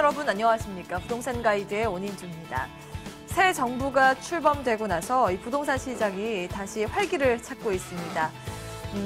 여러분 안녕하십니까? 부동산 가이드의 온인주입니다. 새 정부가 출범되고 나서 이 부동산 시장이 다시 활기를 찾고 있습니다.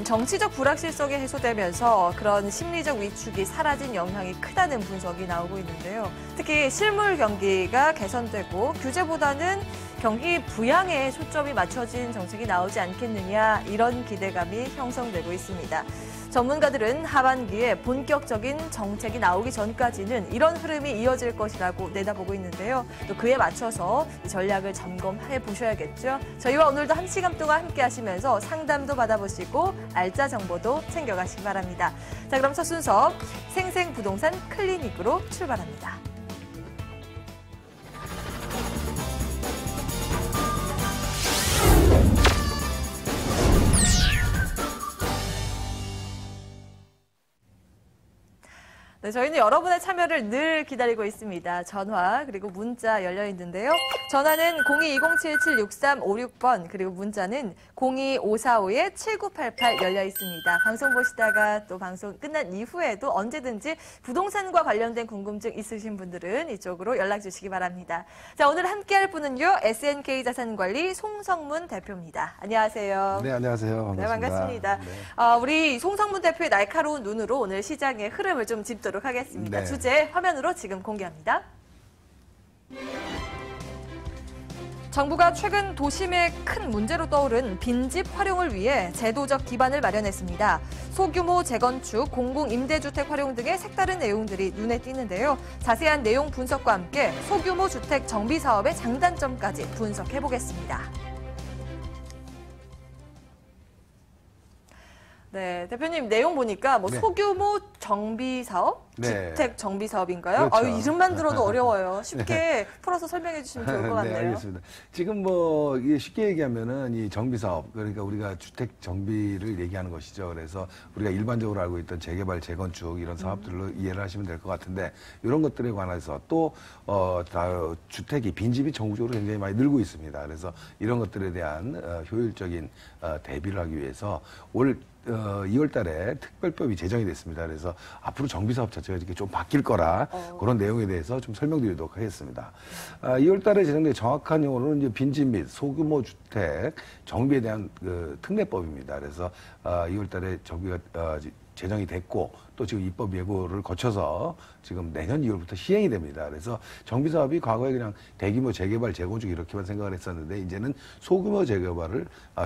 정치적 불확실성이 해소되면서 그런 심리적 위축이 사라진 영향이 크다는 분석이 나오고 있는데요. 특히 실물 경기가 개선되고 규제보다는 경기 부양에 초점이 맞춰진 정책이 나오지 않겠느냐, 이런 기대감이 형성되고 있습니다. 전문가들은 하반기에 본격적인 정책이 나오기 전까지는 이런 흐름이 이어질 것이라고 내다보고 있는데요. 또 그에 맞춰서 전략을 점검해 보셔야겠죠. 저희와 오늘도 1시간 동안 함께 하시면서 상담도 받아보시고 알짜 정보도 챙겨가시기 바랍니다. 자, 그럼 첫 순서 생생부동산 클리닉으로 출발합니다. 네, 저희는 여러분의 참여를 늘 기다리고 있습니다. 전화 그리고 문자 열려 있는데요. 전화는 02-2077-6356번, 그리고 문자는 02545-7988 열려 있습니다. 방송 보시다가 또 방송 끝난 이후에도 언제든지 부동산과 관련된 궁금증 있으신 분들은 이쪽으로 연락 주시기 바랍니다. 자, 오늘 함께할 분은요, SNK 자산관리 송성문 대표입니다. 안녕하세요. 네, 안녕하세요. 반갑습니다. 네, 반갑습니다. 네. 우리 송성문 대표의 날카로운 눈으로 오늘 시장의 흐름을 좀 짚도록 하겠습니다. 네. 주제 화면으로 지금 공개합니다. 정부가 최근 도심의 큰 문제로 떠오른 빈집 활용을 위해 제도적 기반을 마련했습니다. 소규모 재건축, 공공임대주택 활용 등의 색다른 내용들이 눈에 띄는데요. 자세한 내용 분석과 함께 소규모 주택 정비 사업의 장단점까지 분석해보겠습니다. 네, 대표님 내용 보니까 뭐 네. 소규모 정비 사업, 네. 주택 정비 사업인가요? 그렇죠. 이름만 들어도 어려워요. 쉽게 풀어서 설명해 주시면 좋을 것 같네요. 네, 알겠습니다. 지금 뭐 이게 쉽게 얘기하면은 이 정비 사업, 그러니까 우리가 주택 정비를 얘기하는 것이죠. 그래서 우리가 일반적으로 알고 있던 재개발, 재건축 이런 사업들로 이해를 하시면 될 것 같은데, 이런 것들에 관해서 또 주택이, 빈집이 전국적으로 굉장히 많이 늘고 있습니다. 그래서 이런 것들에 대한 효율적인 대비를 하기 위해서 올 2월 달에 특별법이 제정이 됐습니다. 그래서 앞으로 정비 사업 자체가 이렇게 좀 바뀔 거라 그런 내용에 대해서 좀 설명드리도록 하겠습니다. 2월 달에 제정된 정확한 용어로는 이제 빈집 및 소규모 주택 정비에 대한 그 특례법입니다. 그래서 2월 달에 정비가 제정이 됐고, 또 지금 입법 예고를 거쳐서 지금 내년 2월부터 시행이 됩니다. 그래서 정비 사업이 과거에 그냥 대규모 재개발, 재건축 이렇게만 생각을 했었는데, 이제는 소규모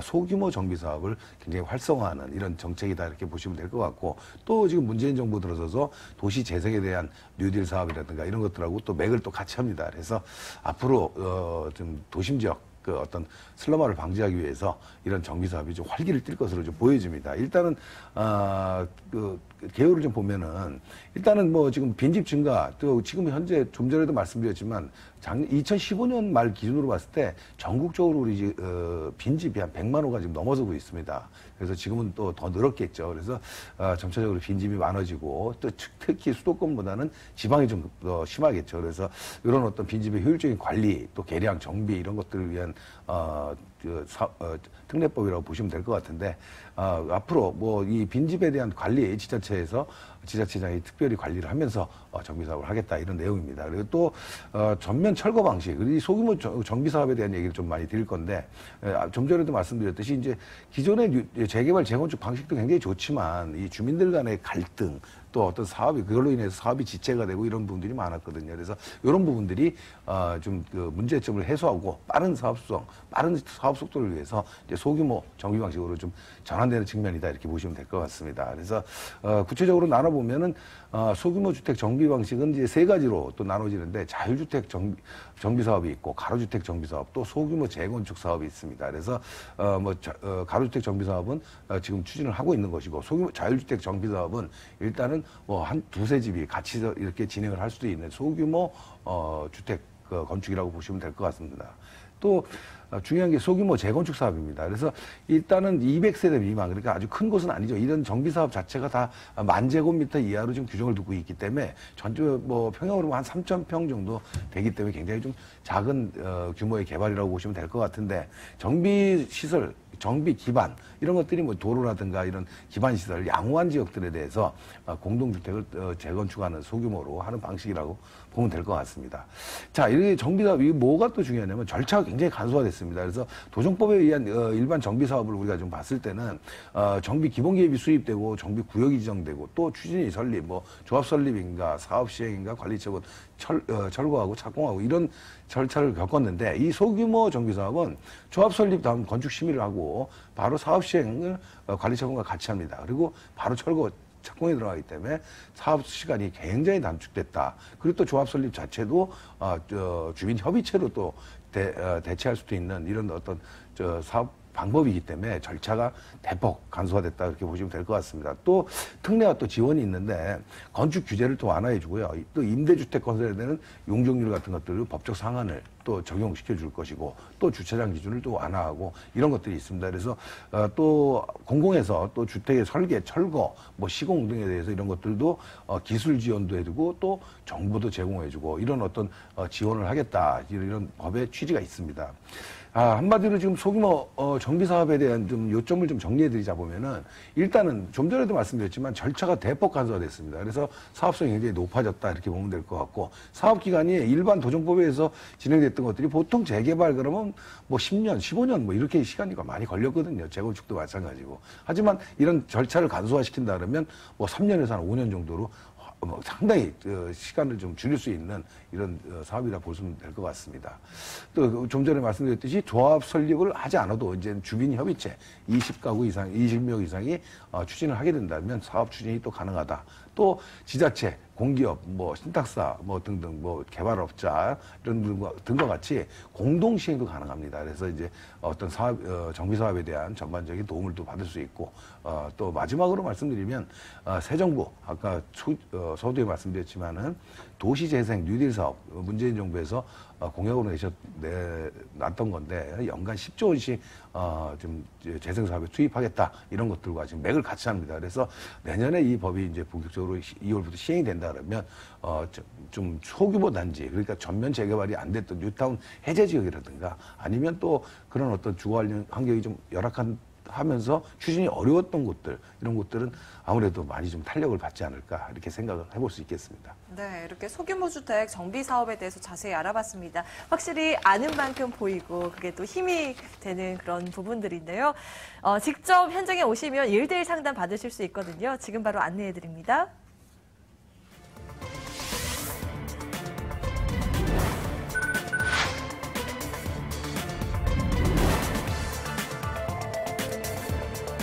소규모 정비 사업을 굉장히 활성화하는 이런 정책이다, 이렇게 보시면 될 것 같고, 또 지금 문재인 정부 들어서서 도시 재생에 대한 뉴딜 사업이라든가 이런 것들하고 또 맥을 또 같이 합니다. 그래서 앞으로 좀 도심 지역 그 어떤 슬럼화를 방지하기 위해서 이런 정비 사업이 좀 활기를 띨 것으로 좀 보여집니다. 일단은 그 개요를 좀 보면은, 일단은 뭐 지금 빈집 증가, 또 지금 현재 좀 전에도 말씀드렸지만 2015년 말 기준으로 봤을 때 전국적으로 우리 빈집이 한 100만 호가 지금 넘어서고 있습니다. 그래서 지금은 또 더 늘었겠죠. 그래서 점차적으로 빈집이 많아지고, 또 특히 수도권보다는 지방이 좀 더 심하겠죠. 그래서 이런 어떤 빈집의 효율적인 관리, 또 개량, 정비 이런 것들을 위한 특례법이라고 보시면 될 것 같은데, 앞으로 뭐 이 빈집에 대한 관리 지자체에서 지자체장이 특별히 관리를 하면서 정비 사업을 하겠다, 이런 내용입니다. 그리고 또 전면 철거 방식, 이 소규모 정비 사업에 대한 얘기를 좀 많이 드릴 건데, 좀 전에도 말씀드렸듯이 이제 기존의 재개발, 재건축 방식도 굉장히 좋지만 이 주민들 간의 갈등, 또 어떤 사업이, 그걸로 인해서 사업이 지체가 되고 이런 부분들이 많았거든요. 그래서 이런 부분들이 좀 그 문제점을 해소하고 빠른 사업 속도를 위해서 이제 소규모 정비 방식으로 좀 전환되는 측면이다, 이렇게 보시면 될 것 같습니다. 그래서 구체적으로 나눠보면은 소규모 주택 정비 방식은 이제 3가지로 또 나눠지는데, 자율주택 정비 사업이 있고, 가로주택 정비 사업, 또 소규모 재건축 사업이 있습니다. 그래서 가로주택 정비 사업은 지금 추진을 하고 있는 것이고, 소규모 자율주택 정비 사업은 일단은 뭐 한 2-3집이 같이 이렇게 진행을 할 수도 있는 소규모 주택 건축이라고 보시면 될 것 같습니다. 또 중요한 게 소규모 재건축 사업입니다. 그래서 일단은 200세대 미만, 그러니까 아주 큰 곳은 아니죠. 이런 정비 사업 자체가 다 10,000제곱미터 이하로 지금 규정을 두고 있기 때문에 전주 뭐 평형으로 한 3,000평 정도 되기 때문에 굉장히 좀 작은 규모의 개발이라고 보시면 될 것 같은데, 정비 시설, 정비 기반, 이런 것들이 뭐 도로라든가 이런 기반시설, 양호한 지역들에 대해서 공동주택을 재건축하는 소규모로 하는 방식이라고 보면 될 것 같습니다. 자, 이렇게 정비사업, 이게 뭐가 또 중요하냐면 절차가 굉장히 간소화됐습니다. 그래서 도정법에 의한 일반 정비사업을 우리가 좀 봤을 때는 정비 기본계획이 수립되고 정비 구역이 지정되고 또 추진위 설립, 뭐 조합 설립인가 사업 시행인가 관리 처분 철거하고 착공하고 이런 절차를 겪었는데 이 소규모 정비사업은 조합 설립 다음 건축 심의를 하고 바로 사업 시행을 관리 처분과 같이 합니다. 그리고 바로 철거 착공에 들어가기 때문에 사업 시간이 굉장히 단축됐다. 그리고 또 조합 설립 자체도 주민 협의체로 또 대체할 수도 있는 이런 어떤 사업 방법이기 때문에 절차가 대폭 간소화됐다 이렇게 보시면 될 것 같습니다. 또 특례와 또 지원이 있는데 건축 규제를 또 완화해 주고요. 또 임대주택 건설에 대한 용적률 같은 것들을 법적 상한을 또 적용시켜 줄 것이고 또 주차장 기준을 또 완화하고 이런 것들이 있습니다. 그래서 또 공공에서 또 주택의 설계, 철거, 뭐 시공 등에 대해서 이런 것들도 기술 지원도 해주고 또 정보도 제공해주고 이런 어떤 지원을 하겠다 이런 법의 취지가 있습니다. 한마디로 지금 소규모 정비사업에 대한 좀 요점을 좀 정리해드리자 보면은 일단은 좀 전에도 말씀드렸지만 절차가 대폭 간소화됐습니다. 그래서 사업성이 굉장히 높아졌다 이렇게 보면 될 것 같고 사업 기간이 일반 도정법에 의해서 진행됐던 것들이 보통 재개발 그러면 뭐 10년, 15년 뭐 이렇게 시간이 많이 걸렸거든요. 재건축도 마찬가지고. 하지만 이런 절차를 간소화시킨다 그러면 뭐 3년에서 한 5년 정도로 상당히 시간을 좀 줄일 수 있는 이런 사업이라 보시면 될 것 같습니다. 또 좀 전에 말씀드렸듯이 조합 설립을 하지 않아도 이제 주민협의체 20가구 이상, 20명 이상이 추진을 하게 된다면 사업 추진이 또 가능하다. 또 지자체, 공기업, 뭐 신탁사, 뭐 등등, 뭐 개발업자 이런 등과 같이 공동 시행도 가능합니다. 그래서 이제 어떤 사업, 정비 사업에 대한 전반적인 도움을 또 받을 수 있고, 또 마지막으로 말씀드리면 새 정부 아까 서두에 말씀드렸지만은 도시재생 뉴딜 사업 문재인 정부에서 공약으로 놨던 건데 연간 10조 원씩 좀 재생 사업에 투입하겠다 이런 것들과 지금 맥을 같이 합니다. 그래서 내년에 이 법이 이제 본격적으로 2월부터 시행이 된다 그러면 좀 소규모 단지 그러니까 전면 재개발이 안 됐던 뉴타운 해제 지역이라든가 아니면 또 그런 어떤 주거 환경이 좀 열악한 하면서 추진이 어려웠던 곳들 이런 곳들은 아무래도 많이 좀 탄력을 받지 않을까 이렇게 생각을 해볼 수 있겠습니다. 네, 이렇게 소규모 주택 정비 사업에 대해서 자세히 알아봤습니다. 확실히 아는 만큼 보이고 그게 또 힘이 되는 그런 부분들인데요. 직접 현장에 오시면 1대1 상담 받으실 수 있거든요. 지금 바로 안내해 드립니다.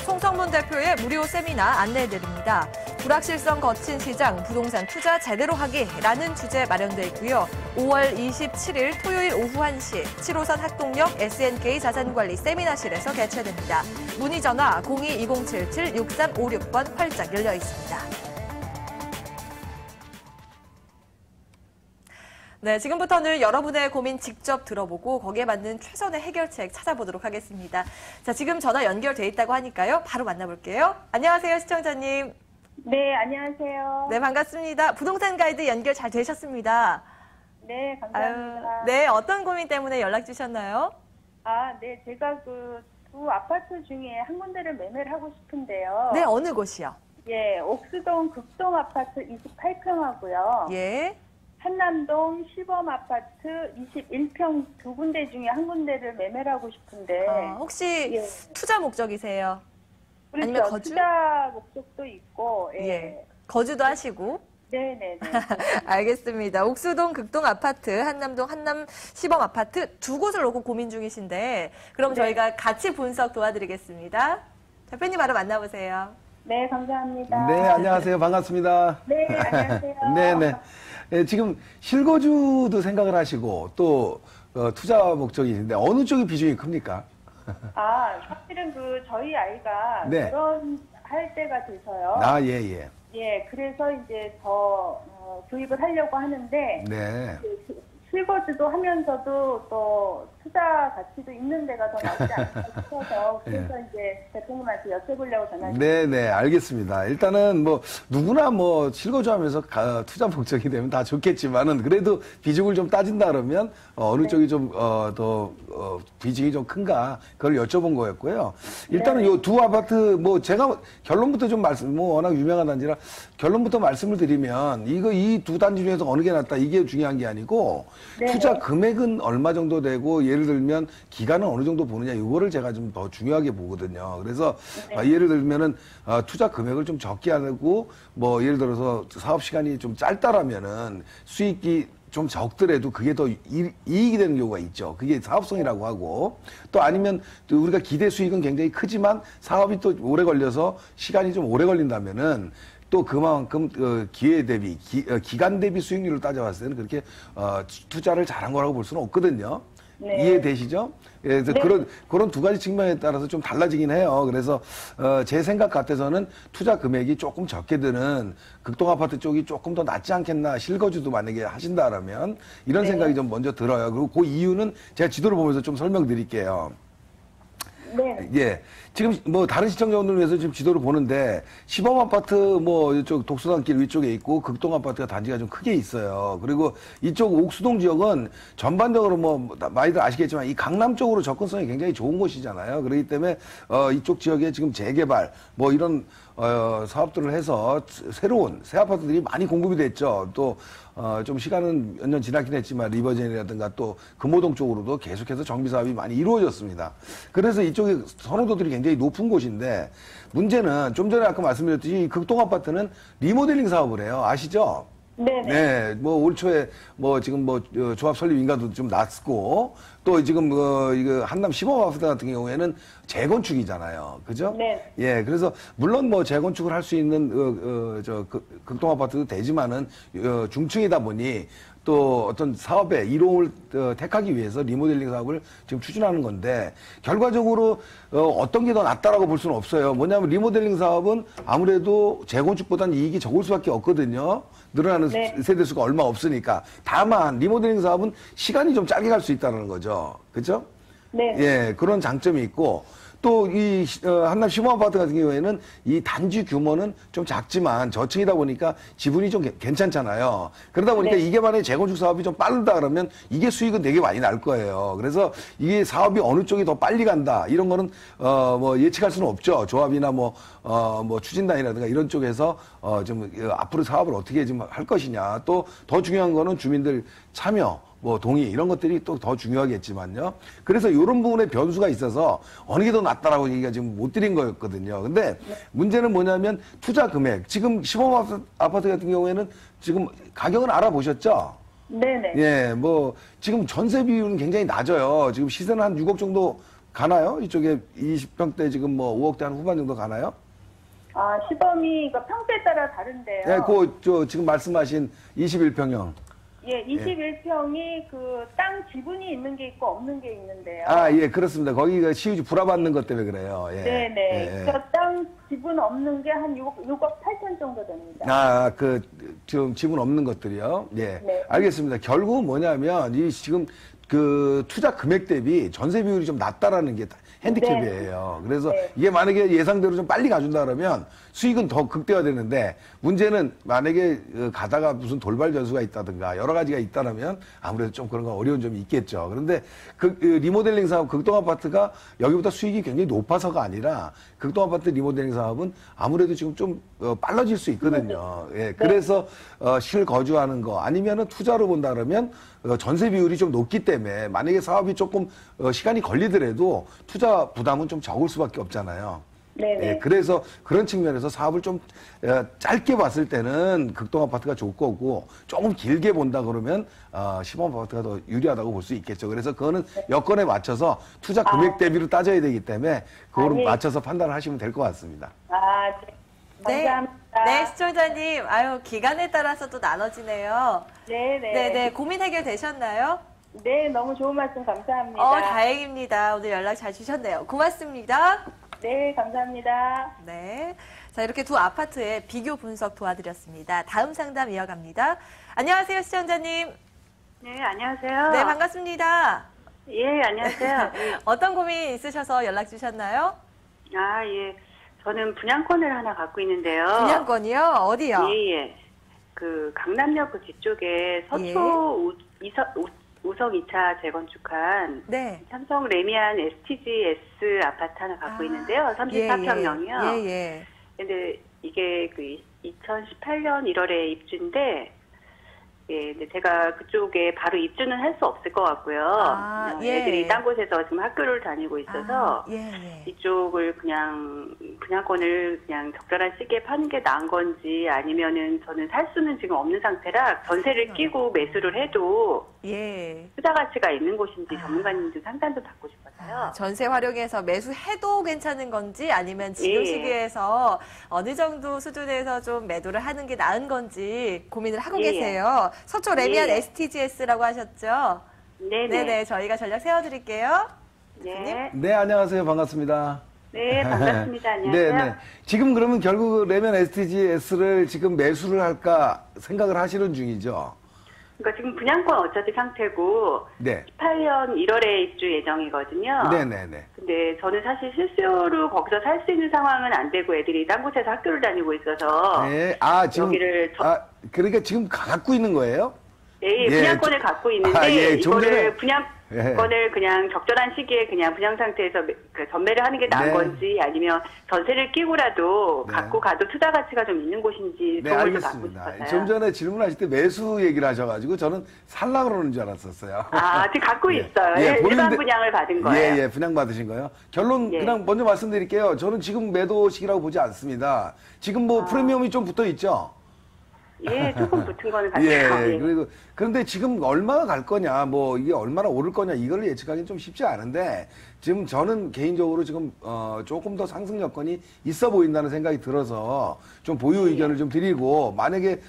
송성문 대표의 무료 세미나 안내해드립니다. 불확실성 거친 시장, 부동산 투자 제대로 하기라는 주제 마련되어 있고요. 5월 27일 토요일 오후 1시 7호선 학동역 SNK 자산관리 세미나실에서 개최됩니다. 문의 전화 02-2077-6356번 활짝 열려 있습니다. 네, 지금부터는 여러분의 고민 직접 들어보고 거기에 맞는 최선의 해결책 찾아보도록 하겠습니다. 자, 지금 전화 연결돼 있다고 하니까요. 바로 만나볼게요. 안녕하세요, 시청자님. 네, 안녕하세요. 네, 반갑습니다. 부동산 가이드 연결 잘 되셨습니다. 네, 감사합니다. 네, 어떤 고민 때문에 연락 주셨나요? 네, 제가 그 두 아파트 중에 한 군데를 매매를 하고 싶은데요. 네, 어느 곳이요? 예, 옥수동 극동 아파트 28평하고요. 예. 한남동 시범 아파트 21평 두 군데 중에 한 군데를 매매를 하고 싶은데. 혹시 예. 투자 목적이세요? 그렇죠. 아니면 거주? 투자 목적도 있고. 예. 거주도 하시고? 네네네. 알겠습니다. 옥수동 극동 아파트, 한남동 한남 시범 아파트 두 곳을 놓고 고민 중이신데 그럼 네. 저희가 같이 분석 도와드리겠습니다. 대표님 바로 만나보세요. 네, 감사합니다. 네, 안녕하세요. 반갑습니다. 네, 안녕하세요. 네네. 네, 지금 실거주도 생각을 하시고 또 투자 목적이 있는데 어느 쪽이 비중이 큽니까? 사실은 저희 아이가 네. 결혼할 때가 돼서요. 예. 예, 그래서 이제 더 구입을 하려고 하는데 네. 실거주도 하면서도 또 투자 가치도 있는 데가 더 낫지 않을까 싶어서 그래서 이제 대표님한테 여쭤보려고 전화드렸습니다. 네네, 알겠습니다. 일단은 뭐, 누구나 뭐, 실거주하면서 투자 목적이 되면 다 좋겠지만은, 그래도 비중을 좀 따진다 그러면, 어느 쪽이 좀, 비중이 좀 큰가, 그걸 여쭤본 거였고요. 일단은 요 두 아파트, 뭐, 제가 결론부터 좀 뭐, 워낙 유명한 단지라, 결론부터 말씀을 드리면, 이 두 단지 중에서 어느 게 낫다, 이게 중요한 게 아니고, 투자 금액은 얼마 정도 되고, 예를 들면, 기간은 어느 정도 보느냐, 이거를 제가 좀 더 중요하게 보거든요. 그래서, 예를 들면은, 투자 금액을 좀 적게 하고, 뭐, 예를 들어서 사업 시간이 좀 짧다라면은, 수익이 좀 적더라도 그게 더 이익이 되는 경우가 있죠. 그게 사업성이라고 하고, 또 아니면 또 우리가 기대 수익은 굉장히 크지만 사업이 또 오래 걸려서 시간이 좀 오래 걸린다면은 또 그만큼 기회 대비, 기간 대비 수익률을 따져봤을 때는 그렇게 투자를 잘한 거라고 볼 수는 없거든요. 네. 이해되시죠? 예, 그래서 그런 두 가지 측면에 따라서 좀 달라지긴 해요. 그래서, 제 생각 같아서는 투자 금액이 조금 적게 드는 극동 아파트 쪽이 조금 더 낫지 않겠나, 실거주도 만약에 하신다라면, 이런 생각이 좀 먼저 들어요. 그리고 그 이유는 제가 지도를 보면서 좀 설명드릴게요. 네. 예. 지금 뭐 다른 시청자분들 위해서 지금 지도를 보는데 시범 아파트 뭐 이쪽 독수단길 위쪽에 있고 극동 아파트가 단지가 좀 크게 있어요. 그리고 이쪽 옥수동 지역은 전반적으로 뭐 많이들 아시겠지만 이 강남 쪽으로 접근성이 굉장히 좋은 곳이잖아요. 그렇기 때문에 이쪽 지역에 지금 재개발 뭐 이런 사업들을 해서 새로운 새 아파트들이 많이 공급이 됐죠. 또 좀 시간은 몇 년 지났긴 했지만 리버젠이라든가 또 금호동 쪽으로도 계속해서 정비 사업이 많이 이루어졌습니다. 그래서 이쪽에 선호도들이 굉장히 높은 곳인데 문제는 좀 전에 아까 말씀드렸듯이 극동 아파트는 리모델링 사업을 해요. 아시죠? 네네. 네, 뭐 올 초에 뭐 지금 뭐 조합 설립 인가도 좀 낮고 또 지금 이거 한남 시범 아파트 같은 경우에는 재건축이잖아요, 그죠? 네. 예, 그래서 물론 뭐 재건축을 할 수 있는 극동 아파트도 되지만은 중층이다 보니 또 어떤 사업의 이로움을 택하기 위해서 리모델링 사업을 지금 추진하는 건데 결과적으로 어떤 게 더 낫다라고 볼 수는 없어요. 뭐냐면 리모델링 사업은 아무래도 재건축보다는 이익이 적을 수밖에 없거든요. 늘어나는 네. 세대수가 얼마 없으니까. 다만 리모델링 사업은 시간이 좀 짧게 갈 수 있다는 거죠. 그렇죠? 네. 예, 그런 장점이 있고 또 이 한남 시범 아파트 같은 경우에는 이 단지 규모는 좀 작지만 저층이다 보니까 지분이 좀 괜찮잖아요. 그러다 보니까 네. 이게 만약에 재건축 사업이 좀 빠르다 그러면 이게 수익은 되게 많이 날 거예요. 그래서 이게 사업이 어느 쪽이 더 빨리 간다 이런 거는 뭐 예측할 수는 없죠. 조합이나 뭐 추진단이라든가 이런 쪽에서 좀 앞으로 사업을 어떻게 좀 할 것이냐. 또 더 중요한 거는 주민들 참여 뭐 동의 이런 것들이 또 더 중요하겠지만요. 그래서 이런 부분에 변수가 있어서 어느 게 더 낫다라고 얘기가 지금 못 드린 거였거든요. 근데 문제는 뭐냐면 투자 금액. 지금 시범 아파트 같은 경우에는 지금 가격은 알아보셨죠? 네네. 예, 뭐 지금 전세 비율은 굉장히 낮아요. 지금 시세는 한 6억 정도 가나요? 이쪽에 20평대 지금 뭐 5억대 한 후반 정도 가나요? 아, 시범이 평대에 따라 다른데요. 예, 지금 말씀하신 21평형. 예, 21평이 그 땅 지분이 있는 게 있고 없는 게 있는데요. 아, 예, 그렇습니다. 거기가 시유지 불화받는 것 때문에 그래요. 예. 네네. 예. 그 땅 지분 없는 게 한 6억 8천 정도 됩니다. 아, 지금 지분 없는 것들이요. 예. 네. 알겠습니다. 결국은 뭐냐면, 지금 투자 금액 대비 전세 비율이 좀 낮다라는 게 핸디캡이에요. 그래서 네. 이게 만약에 예상대로 좀 빨리 가준다 그러면 수익은 더 극대화되는데 문제는 만약에 가다가 무슨 돌발 전수가 있다든가 여러 가지가 있다면 아무래도 좀 그런 건 어려운 점이 있겠죠. 그런데 리모델링 사업 극동 아파트가 여기보다 수익이 굉장히 높아서가 아니라 극동 아파트 리모델링 사업은 아무래도 지금 좀 빨라질 수 있거든요. 예. 그래서 실거주하는 거 아니면은 투자로 본다 그러면 전세 비율이 좀 높기 때문에 만약에 사업이 조금 시간이 걸리더라도 투자 부담은 좀 적을 수밖에 없잖아요. 네네. 예, 그래서 그런 측면에서 사업을 좀 짧게 봤을 때는 극동 아파트가 좋을 거고 조금 길게 본다 그러면 시범 아파트가 더 유리하다고 볼 수 있겠죠. 그래서 그거는 여건에 맞춰서 투자 금액 대비로 따져야 되기 때문에 그거를 예. 맞춰서 판단을 하시면 될 것 같습니다. 아, 네. 감사합니다. 네, 시청자님. 아유, 기간에 따라서 또 나눠지네요. 네네. 네네, 고민 해결되셨나요? 네, 너무 좋은 말씀 감사합니다. 다행입니다. 오늘 연락 잘 주셨네요. 고맙습니다. 네, 감사합니다. 네. 자, 이렇게 두 아파트의 비교 분석 도와드렸습니다. 다음 상담 이어갑니다. 안녕하세요, 시청자님. 네, 안녕하세요. 네, 반갑습니다. 예, 안녕하세요. 어떤 고민 있으셔서 연락 주셨나요? 아, 예. 저는 분양권을 하나 갖고 있는데요. 분양권이요? 어디요? 예, 예. 그 강남역 그 뒤쪽에 서초 우성 2차 재건축한 네. 삼성 레미안 STGS 아파트 하나 갖고 있는데요. 34평형이요. 예, 예. 근데 이게 그 2018년 1월에 입주인데, 예, 근데 제가 그쪽에 바로 입주는 할 수 없을 것 같고요. 아, 예. 애들이 딴 곳에서 지금 학교를 다니고 있어서 예, 예. 이쪽을 그냥 분양권을 그냥 적절한 시기에 파는 게 나은 건지 아니면은 저는 살 수는 지금 없는 상태라 전세를 끼고 매수를 해도 예. 투자 가치가 있는 곳인지 전문가님들 상담 좀 받고 싶어서요. 전세 활용해서 매수해도 괜찮은 건지 아니면 지금 예. 시기에서 어느 정도 수준에서 좀 매도를 하는 게 나은 건지 고민을 하고 예. 계세요. 서초 레미안 예. STGS라고 하셨죠? 네네. 네네. 저희가 전략 세워드릴게요. 네. 네, 안녕하세요. 반갑습니다. 네, 반갑습니다. 안녕하세요. 네, 네. 지금 그러면 결국 레미안 STGS를 지금 매수를 할까 생각을 하시는 중이죠? 그러니까 지금 분양권 어차피 상태고 네. 18년 1월에 입주 예정이거든요. 네네네. 근데 저는 사실 실수로 거기서 살 수 있는 상황은 안 되고 애들이 딴 곳에서 학교를 다니고 있어서 네. 지금. 여기를 그러니까 지금 갖고 있는 거예요? 예, 분양권을 갖고 있는데 예, 좀 전에- 이거를 분양권을 그냥 적절한 시기에 그냥 분양 상태에서 그 전매를 하는 게 나은 네. 건지 아니면 전세를 끼고라도 네. 갖고 가도 투자 가치가 좀 있는 곳인지 네, 도움을 좀 받고 알겠습니다. 싶어서요. 좀 전에 질문하실 때 매수 얘기를 하셔가지고 저는 살라 그러는 줄 알았었어요. 아, 지금 갖고 예. 있어요. 예, 일반 보이는데- 분양을 받은 거예요. 예, 예, 분양 받으신 거예요. 결론 예. 그냥 먼저 말씀드릴게요. 저는 지금 매도 시기라고 보지 않습니다. 지금 뭐 프리미엄이 좀 붙어 있죠? 예, 조금 붙은 거는 같아요. 예, 예. 그리고 그런데 지금 얼마나 갈 거냐, 뭐 이게 얼마나 오를 거냐 이걸 예측하기는 좀 쉽지 않은데 지금 저는 개인적으로 지금 조금 더 상승 여건이 있어 보인다는 생각이 들어서 좀 보유 의견을 좀 드리고 만약에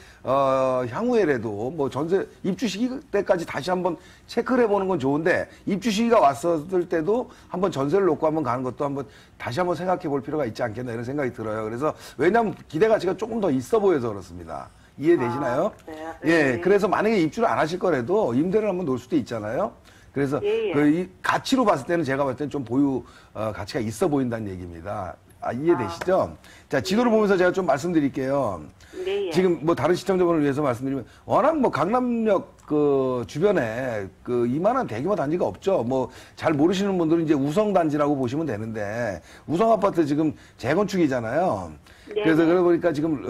향후에라도 뭐 전세 입주 시기 때까지 다시 한번 체크를 해보는 건 좋은데 입주 시기가 왔었을 때도 한번 전세를 놓고 한번 가는 것도 한번 다시 한번 생각해 볼 필요가 있지 않겠나 이런 생각이 들어요. 그래서 왜냐하면 기대 가치가 조금 더 있어 보여서 그렇습니다. 이해되시나요? 그래요? 예, 네. 그래서 만약에 입주를 안 하실 거라도 임대를 한번 놓을 수도 있잖아요. 그래서 예, 예. 이 가치로 봤을 때는 제가 봤을 때는 좀 보유 가치가 있어 보인다는 얘기입니다. 이해되시죠? 자, 지도를 보면서 제가 좀 말씀드릴게요. 네, 예. 지금 뭐 다른 시청자분을 위해서 말씀드리면 워낙 뭐 강남역 그 주변에 그 이만한 대규모 단지가 없죠. 뭐 잘 모르시는 분들은 이제 우성 단지라고 보시면 되는데 우성 아파트 지금 재건축이잖아요. 네. 그래서 그러다 보니까 지금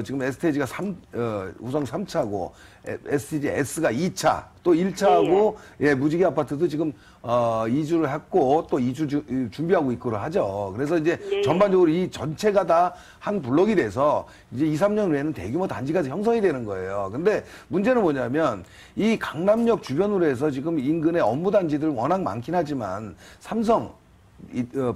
지금 STG가 우성 3차고 STG S가 2차 또 1차하고 예, 무지개 아파트도 지금 이주를 했고 또 이주 준비하고 있고를 하죠. 그래서 이제 네. 전반적으로 이 전체가 다 한 블록이 돼서 이제 2, 3년 후에는 대규모 단지가 형성이 되는 거예요. 근데 문제는 뭐냐면 이 강남역 주변으로 해서 지금 인근에 업무 단지들 워낙 많긴 하지만 삼성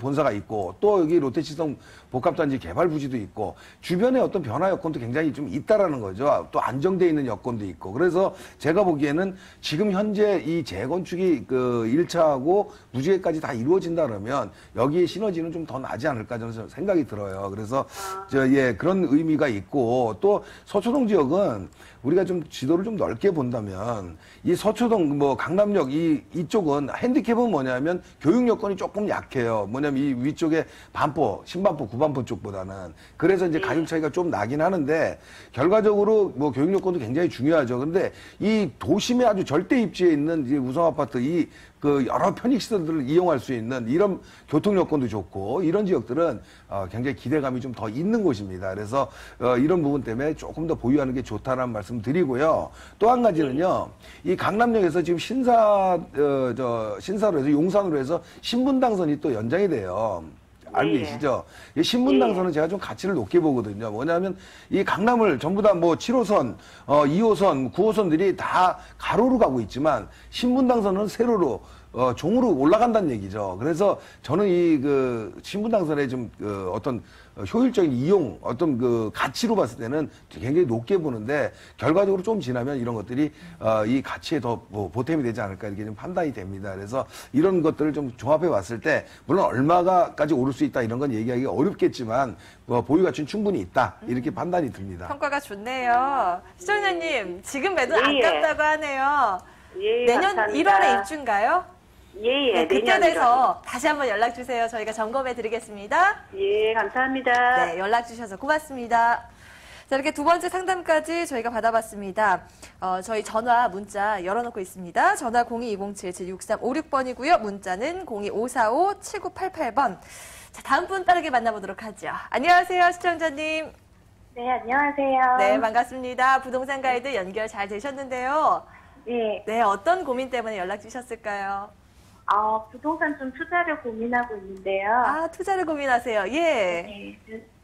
본사가 있고 또 여기 롯데시성 복합단지 개발 부지도 있고 주변에 어떤 변화 여건도 굉장히 좀 있다라는 거죠. 또 안정돼 있는 여건도 있고 그래서 제가 보기에는 지금 현재 이 재건축이 그 1차하고 무지개까지 다 이루어진다 그러면 여기에 시너지는 좀 더 나지 않을까 저는 생각이 들어요. 그래서 그런 의미가 있고 또 서초동 지역은 우리가 좀 지도를 좀 넓게 본다면 이 서초동 뭐 강남역 이쪽은 핸디캡은 뭐냐면 교육 여건이 조금 약해요. 뭐냐면 이 위쪽에 반포, 신반포, 구반포 쪽보다는 그래서 이제 가격 차이가 좀 나긴 하는데 결과적으로 뭐 교육 여건도 굉장히 중요하죠. 근데 이 도심에 아주 절대 입지에 있는 이 우성 아파트 그 여러 편익 시설들을 이용할 수 있는 이런 교통 여건도 좋고 이런 지역들은 굉장히 기대감이 좀 더 있는 곳입니다. 그래서 이런 부분 때문에 조금 더 보유하는 게 좋다라는 말씀 드리고요. 또 한 가지는요. 이 강남역에서 지금 신사로 해서 용산으로 해서 신분당선이 또 연장이 돼요. 알고 네. 계시죠? 이 신분당선은 제가 좀 가치를 높게 보거든요. 뭐냐면 이 강남을 전부 다 뭐 7호선, 2호선, 9호선들이 다 가로로 가고 있지만 신분당선은 세로로 종으로 올라간다는 얘기죠. 그래서 저는 이 신분당선의 좀 어떤 효율적인 이용, 어떤 그 가치로 봤을 때는 굉장히 높게 보는데 결과적으로 좀 지나면 이런 것들이 이 가치에 더 보탬이 되지 않을까 이렇게 좀 판단이 됩니다. 그래서 이런 것들을 좀 종합해 봤을 때 물론 얼마까지 오를 수 있다 이런 건 얘기하기가 어렵겠지만 보유 가치는 충분히 있다 이렇게 판단이 듭니다. 평가가 좋네요. 시청자님, 지금 매도 예, 예. 아깝다고 하네요. 예, 내년 감사합니다. 1월에 입주인가요? 예, 네, 그때 내년이라도. 돼서 다시 한번 연락 주세요. 저희가 점검해 드리겠습니다. 예, 감사합니다. 네, 연락 주셔서 고맙습니다. 자, 이렇게 두 번째 상담까지 저희가 받아봤습니다. 저희 전화, 문자 열어놓고 있습니다. 전화 0220-776356번이고요. 문자는 02545-7988번. 자, 다음 분 빠르게 만나보도록 하죠. 안녕하세요, 시청자님. 네, 안녕하세요. 네, 반갑습니다. 부동산 가이드 연결 잘 되셨는데요. 네, 네, 어떤 고민 때문에 연락 주셨을까요? 부동산 좀 투자를 고민하고 있는데요. 아, 투자를 고민하세요. 예. 네,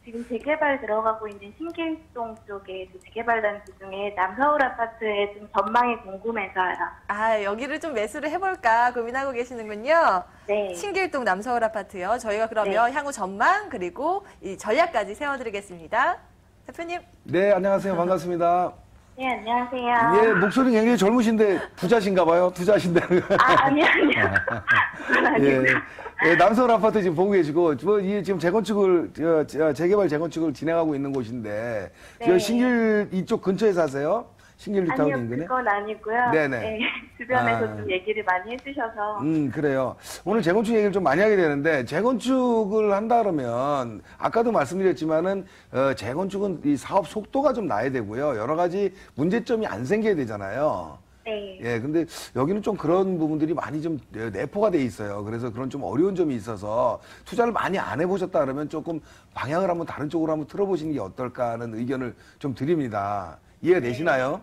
지금 재개발 들어가고 있는 신길동 쪽에 재개발 단지 중에 남서울 아파트의 좀 전망이 궁금해서요. 아, 여기를 좀 매수를 해볼까 고민하고 계시는군요. 네. 신길동 남서울 아파트요. 저희가 그러면 향후 전망 그리고 이 전략까지 세워드리겠습니다. 대표님. 네, 안녕하세요. 반갑습니다. 네, 안녕하세요. 예, 목소리 굉장히 젊으신데 부자신가 봐요. 투자하신다는 거. 아니요. 그건 예, 아니고요. 예, 남서울 아파트 지금 보고 계시고, 이 지금 재개발 재건축을 진행하고 있는 곳인데, 네. 저 신길 이쪽 근처에 사세요? 신길 뉴타운 아니요, 인근에? 그건 아니고요. 네네. 네, 주변에서 아. 좀 얘기를 많이 해주셔서. 그래요. 오늘 재건축 얘기를 좀 많이 하게 되는데, 재건축을 한다 그러면, 아까도 말씀드렸지만은, 재건축은 이 사업 속도가 좀 나야 되고요. 여러 가지 문제점이 안 생겨야 되잖아요. 네. 예, 근데 여기는 좀 그런 부분들이 많이 좀 내포가 돼 있어요. 그래서 그런 좀 어려운 점이 있어서 투자를 많이 안 해보셨다 그러면 조금 방향을 한번 다른 쪽으로 한번 틀어보시는 게 어떨까 하는 의견을 좀 드립니다. 이해가 되시나요?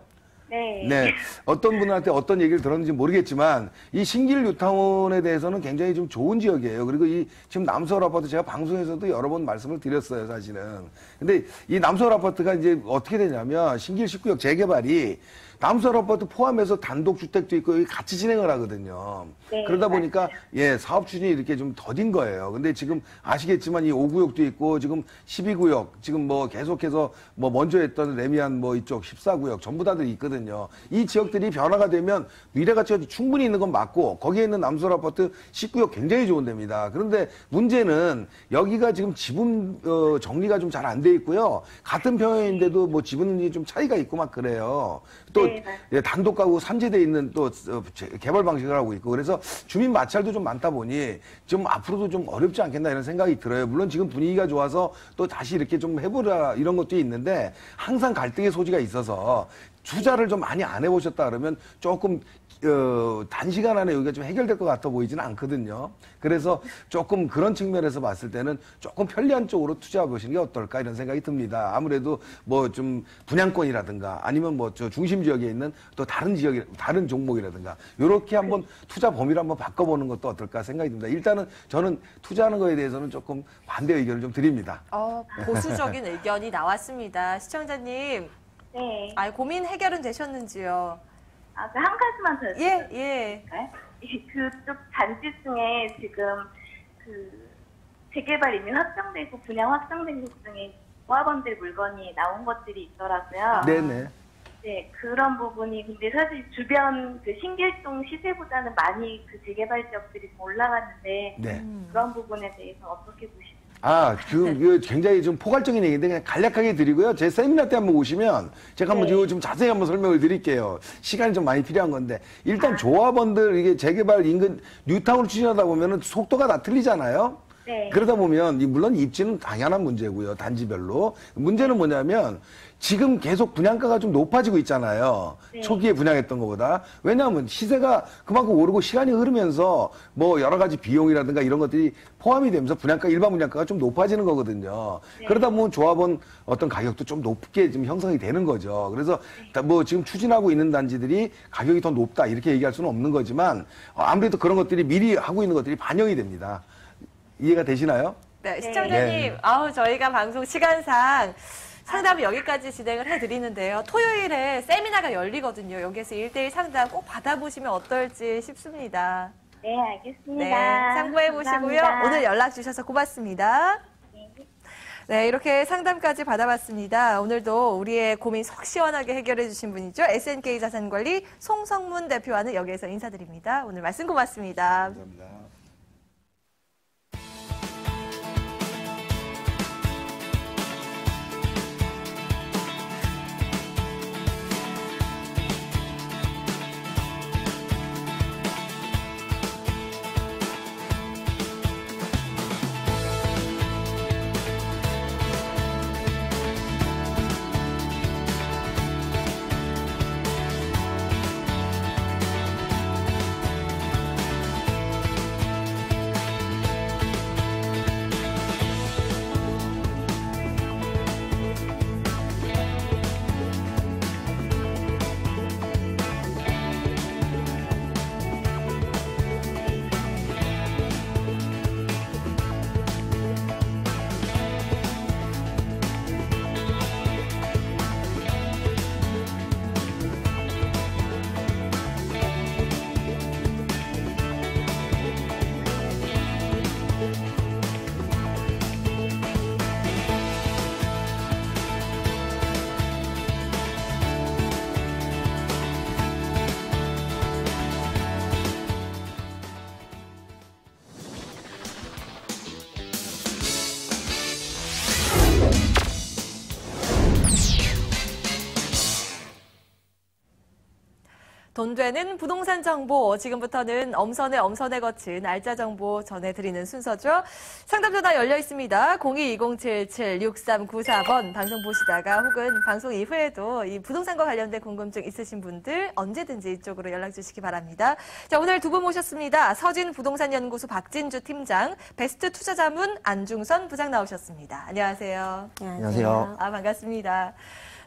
네. 네. 어떤 분한테 어떤 얘기를 들었는지 모르겠지만, 이 신길 뉴타운에 대해서는 굉장히 좀 좋은 지역이에요. 그리고 이 지금 남서울 아파트 제가 방송에서도 여러 번 말씀을 드렸어요, 사실은. 근데 이 남서울 아파트가 이제 어떻게 되냐면, 신길 19역 재개발이 남서울 아파트 포함해서 단독주택도 있고 여기 같이 진행을 하거든요. 네, 그러다 보니까 맞아요. 예, 사업 추진이 이렇게 좀 더딘 거예요. 근데 지금 아시겠지만 이 5구역도 있고 지금 12구역, 지금 뭐 계속해서 뭐 먼저 했던 레미안 뭐 이쪽 14구역 전부 다들 있거든요. 이 지역들이 변화가 되면 미래 가치가 충분히 있는 건 맞고 거기에 있는 남서울 아파트 19역 굉장히 좋은 데입니다. 그런데 문제는 여기가 지금 지분 정리가 좀 잘 안 돼 있고요. 같은 평형인데도 뭐 지분이 좀 차이가 있고 막 그래요. 또 네, 예, 단독 가구 산재돼 있는 또 개발 방식을 하고 있고 그래서 주민 마찰도 좀 많다 보니 좀 앞으로도 좀 어렵지 않겠나 이런 생각이 들어요. 물론 지금 분위기가 좋아서 또 다시 이렇게 좀 해보자 이런 것도 있는데 항상 갈등의 소지가 있어서 투자를 좀 많이 안 해보셨다 그러면 조금 단시간 안에 여기가 좀 해결될 것 같아 보이지는 않거든요. 그래서 조금 그런 측면에서 봤을 때는 조금 편리한 쪽으로 투자해 보시는 게 어떨까 이런 생각이 듭니다. 아무래도 뭐 좀 분양권이라든가 아니면 뭐 저 중심 지역에 있는 또 다른 지역이 다른 종목이라든가 이렇게 한번 투자 범위를 한번 바꿔보는 것도 어떨까 생각이 듭니다. 일단은 저는 투자하는 거에 대해서는 조금 반대 의견을 좀 드립니다. 보수적인 의견이 나왔습니다. 시청자님, 네. 고민 해결은 되셨는지요? 한 가지만 더 예, 예. 그쪽 단지 중에 지금 그 재개발 이미 확정되고 분양 확정된 곳 중에 조합원들 물건이 나온 것들이 있더라고요. 네네. 네, 그런 부분이 근데 사실 주변 그 신길동 시세보다는 많이 그 재개발 지역들이 좀 올라갔는데 네. 그런 부분에 대해서 어떻게 보시나요? 이거 굉장히 좀 포괄적인 얘기인데 그냥 간략하게 드리고요. 제 세미나 때 한번 오시면 제가 한번 네. 이거 좀 자세히 한번 설명을 드릴게요. 시간이 좀 많이 필요한 건데 일단 조합원들 이게 재개발 인근 뉴타운을 추진하다 보면은 속도가 다 틀리잖아요. 네. 그러다 보면 물론 입지는 당연한 문제고요. 단지별로. 문제는 뭐냐면 지금 계속 분양가가 좀 높아지고 있잖아요. 네. 초기에 분양했던 것보다. 왜냐하면 시세가 그만큼 오르고 시간이 흐르면서 뭐 여러 가지 비용이라든가 이런 것들이 포함이 되면서 일반 분양가가 좀 높아지는 거거든요. 네. 그러다 보면 조합원 어떤 가격도 좀 높게 지금 형성이 되는 거죠. 그래서 뭐 지금 추진하고 있는 단지들이 가격이 더 높다 이렇게 얘기할 수는 없는 거지만 아무래도 그런 것들이 미리 하고 있는 것들이 반영이 됩니다. 이해가 되시나요? 네, 시청자님, 저희가 방송 시간상 상담을 여기까지 진행을 해드리는데요. 토요일에 세미나가 열리거든요. 여기에서 1대1 상담 꼭 받아보시면 어떨지 싶습니다. 네, 알겠습니다. 네, 참고해보시고요. 감사합니다. 오늘 연락 주셔서 고맙습니다. 네, 이렇게 상담까지 받아봤습니다. 오늘도 우리의 고민 속 시원하게 해결해 주신 분이죠. SNK 자산관리 송성문 대표와는 여기에서 인사드립니다. 오늘 말씀 고맙습니다. 감사합니다. 돈 되는 부동산 정보, 지금부터는 엄선에 거친 알짜 정보 전해드리는 순서죠. 상담 전화 열려 있습니다. 0220776394번 방송 보시다가 혹은 방송 이후에도 이 부동산과 관련된 궁금증 있으신 분들 언제든지 이쪽으로 연락 주시기 바랍니다. 자, 오늘 두 분 모셨습니다. 서진 부동산연구소 박진주 팀장, 베스트 투자자문 안중선 부장 나오셨습니다. 안녕하세요. 안녕하세요. 반갑습니다.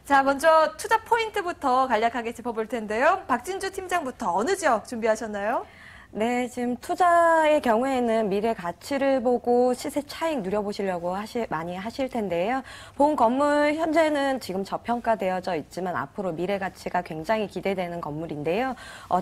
자, 먼저 투자 포인트부터 간략하게 짚어볼 텐데요. 박진주 팀장부터 어느 지역 준비하셨나요? 네, 지금 투자의 경우에는 미래 가치를 보고 시세 차익 누려보시려고 많이 하실 텐데요. 본 건물 현재는 지금 저평가되어져 있지만 앞으로 미래 가치가 굉장히 기대되는 건물인데요.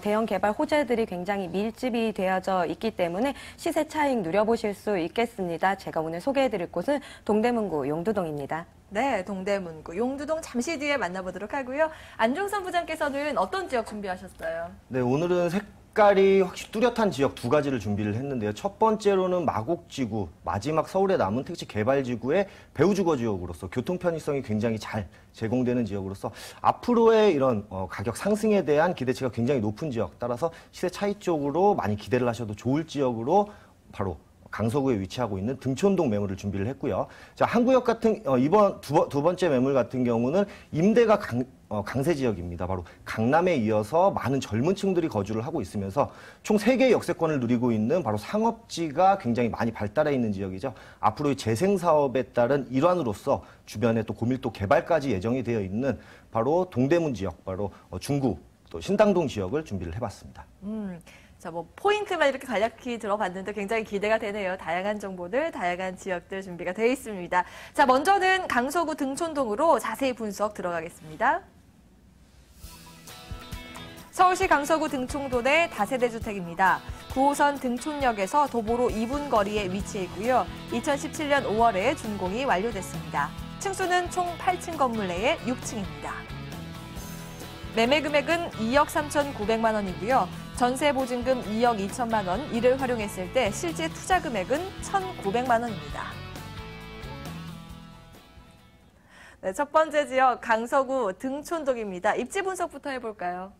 대형 개발 호재들이 굉장히 밀집이 되어져 있기 때문에 시세 차익 누려보실 수 있겠습니다. 제가 오늘 소개해드릴 곳은 동대문구 용두동입니다. 네, 동대문구 용두동 잠시 뒤에 만나보도록 하고요. 안중선 부장께서는 어떤 지역 준비하셨어요? 네, 오늘은 색깔이 확실히 뚜렷한 지역 두 가지를 준비를 했는데요. 첫 번째로는 마곡지구, 마지막 서울의 남은 택지 개발지구의 배후주거 지역으로서 교통 편의성이 굉장히 잘 제공되는 지역으로서 앞으로의 이런 가격 상승에 대한 기대치가 굉장히 높은 지역, 따라서 시세 차익 쪽으로 많이 기대를 하셔도 좋을 지역으로 바로 강서구에 위치하고 있는 등촌동 매물을 준비를 했고요. 자, 한 구역 같은 이번 두 번째 매물 같은 경우는 임대가 강세 지역입니다. 바로 강남에 이어서 많은 젊은 층들이 거주를 하고 있으면서 총 3개의 역세권을 누리고 있는 바로 상업지가 굉장히 많이 발달해 있는 지역이죠. 앞으로의 재생 사업에 따른 일환으로서 주변에 또 고밀도 개발까지 예정이 되어 있는 바로 동대문 지역, 바로 중구 또 신당동 지역을 준비를 해봤습니다. 자, 포인트만 이렇게 간략히 들어봤는데 굉장히 기대가 되네요. 다양한 정보들, 다양한 지역들 준비가 되어 있습니다. 자, 먼저는 강서구 등촌동으로 자세히 분석 들어가겠습니다. 서울시 강서구 등촌동의 다세대 주택입니다. 9호선 등촌역에서 도보로 2분 거리에 위치해 있고요. 2017년 5월에 준공이 완료됐습니다. 층수는 총 8층 건물 내에 6층입니다. 매매 금액은 2억 3,900만 원이고요. 전세 보증금 2억 2천만 원, 이를 활용했을 때 실제 투자 금액은 1,900만 원입니다. 네, 첫 번째 지역 강서구 등촌동입니다. 입지 분석부터 해볼까요?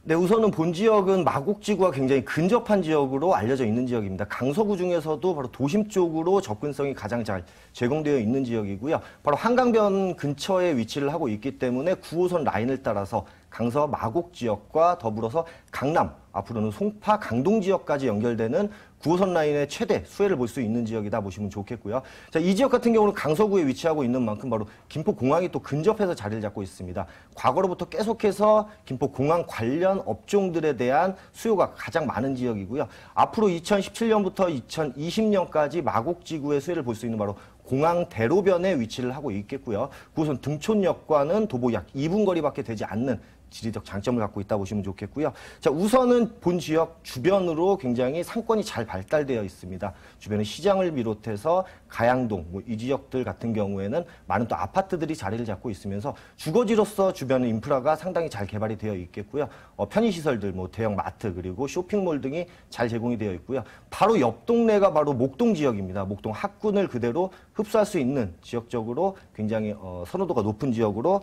네, 우선은 본 지역은 마곡지구와 굉장히 근접한 지역으로 알려져 있는 지역입니다. 강서구 중에서도 바로 도심 쪽으로 접근성이 가장 잘 제공되어 있는 지역이고요. 바로 한강변 근처에 위치를 하고 있기 때문에 9호선 라인을 따라서 강서 마곡 지역과 더불어서 강남, 앞으로는 송파, 강동 지역까지 연결되는 9호선 라인의 최대 수혜를 볼 수 있는 지역이다 보시면 좋겠고요. 자, 이 지역 같은 경우는 강서구에 위치하고 있는 만큼 바로 김포공항이 또 근접해서 자리를 잡고 있습니다. 과거로부터 계속해서 김포공항 관련 업종들에 대한 수요가 가장 많은 지역이고요. 앞으로 2017년부터 2020년까지 마곡지구의 수혜를 볼 수 있는 바로 공항 대로변에 위치를 하고 있겠고요. 9호선 등촌역과는 도보 약 2분 거리밖에 되지 않는 지리적 장점을 갖고 있다 보시면 좋겠고요. 자, 우선은 본 지역 주변으로 굉장히 상권이 잘 발달되어 있습니다. 주변에 시장을 비롯해서 가양동, 이 지역들 같은 경우에는 많은 또 아파트들이 자리를 잡고 있으면서 주거지로서 주변의 인프라가 상당히 잘 개발이 되어 있겠고요. 편의시설들, 대형 마트 그리고 쇼핑몰 등이 잘 제공이 되어 있고요. 바로 옆 동네가 바로 목동 지역입니다. 목동 학군을 그대로 흡수할 수 있는 지역적으로 굉장히 선호도가 높은 지역으로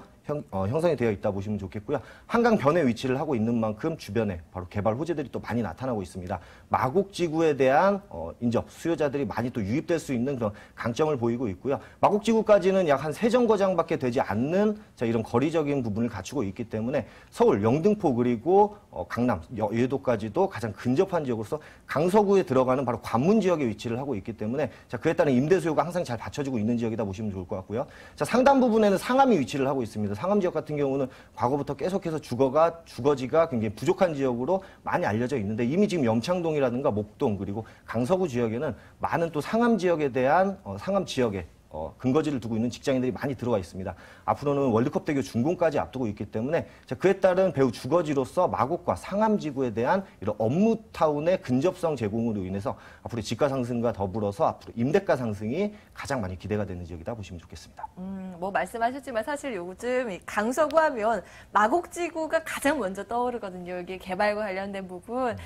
형성이 되어 있다 보시면 좋겠고요. 한강변에 위치를 하고 있는 만큼 주변에 바로 개발 호재들이 또 많이 나타나고 있습니다. 마곡지구에 대한 인접, 수요자들이 많이 또 유입될 수 있는 그런 강점을 보이고 있고요. 마곡지구까지는 약 한 3정거장밖에 되지 않는 이런 거리적인 부분을 갖추고 있기 때문에 서울, 영등포 그리고 강남, 여의도까지도 가장 근접한 지역으로서 강서구에 들어가는 바로 관문 지역에 위치를 하고 있기 때문에 그에 따른 임대 수요가 항상 잘 받쳐지고 있는 지역이다 보시면 좋을 것 같고요. 자, 상단 부분에는 상암이 위치를 하고 있습니다. 상암 지역 같은 경우는 과거부터 계속해서 주거지가 굉장히 부족한 지역으로 많이 알려져 있는데 이미 지금 염창동이라든가 목동 그리고 강서구 지역에는 많은 또 상암 지역에 대한 상암 지역에 근거지를 두고 있는 직장인들이 많이 들어와 있습니다. 앞으로는 월드컵 대교 준공까지 앞두고 있기 때문에 그에 따른 배후 주거지로서 마곡과 상암지구에 대한 이런 업무타운의 근접성 제공으로 인해서 앞으로 집가 상승과 더불어서 앞으로 임대가 상승이 가장 많이 기대가 되는 지역이다 보시면 좋겠습니다. 말씀하셨지만 사실 요즘 강서구 하면 마곡지구가 가장 먼저 떠오르거든요. 이게 개발과 관련된 부분.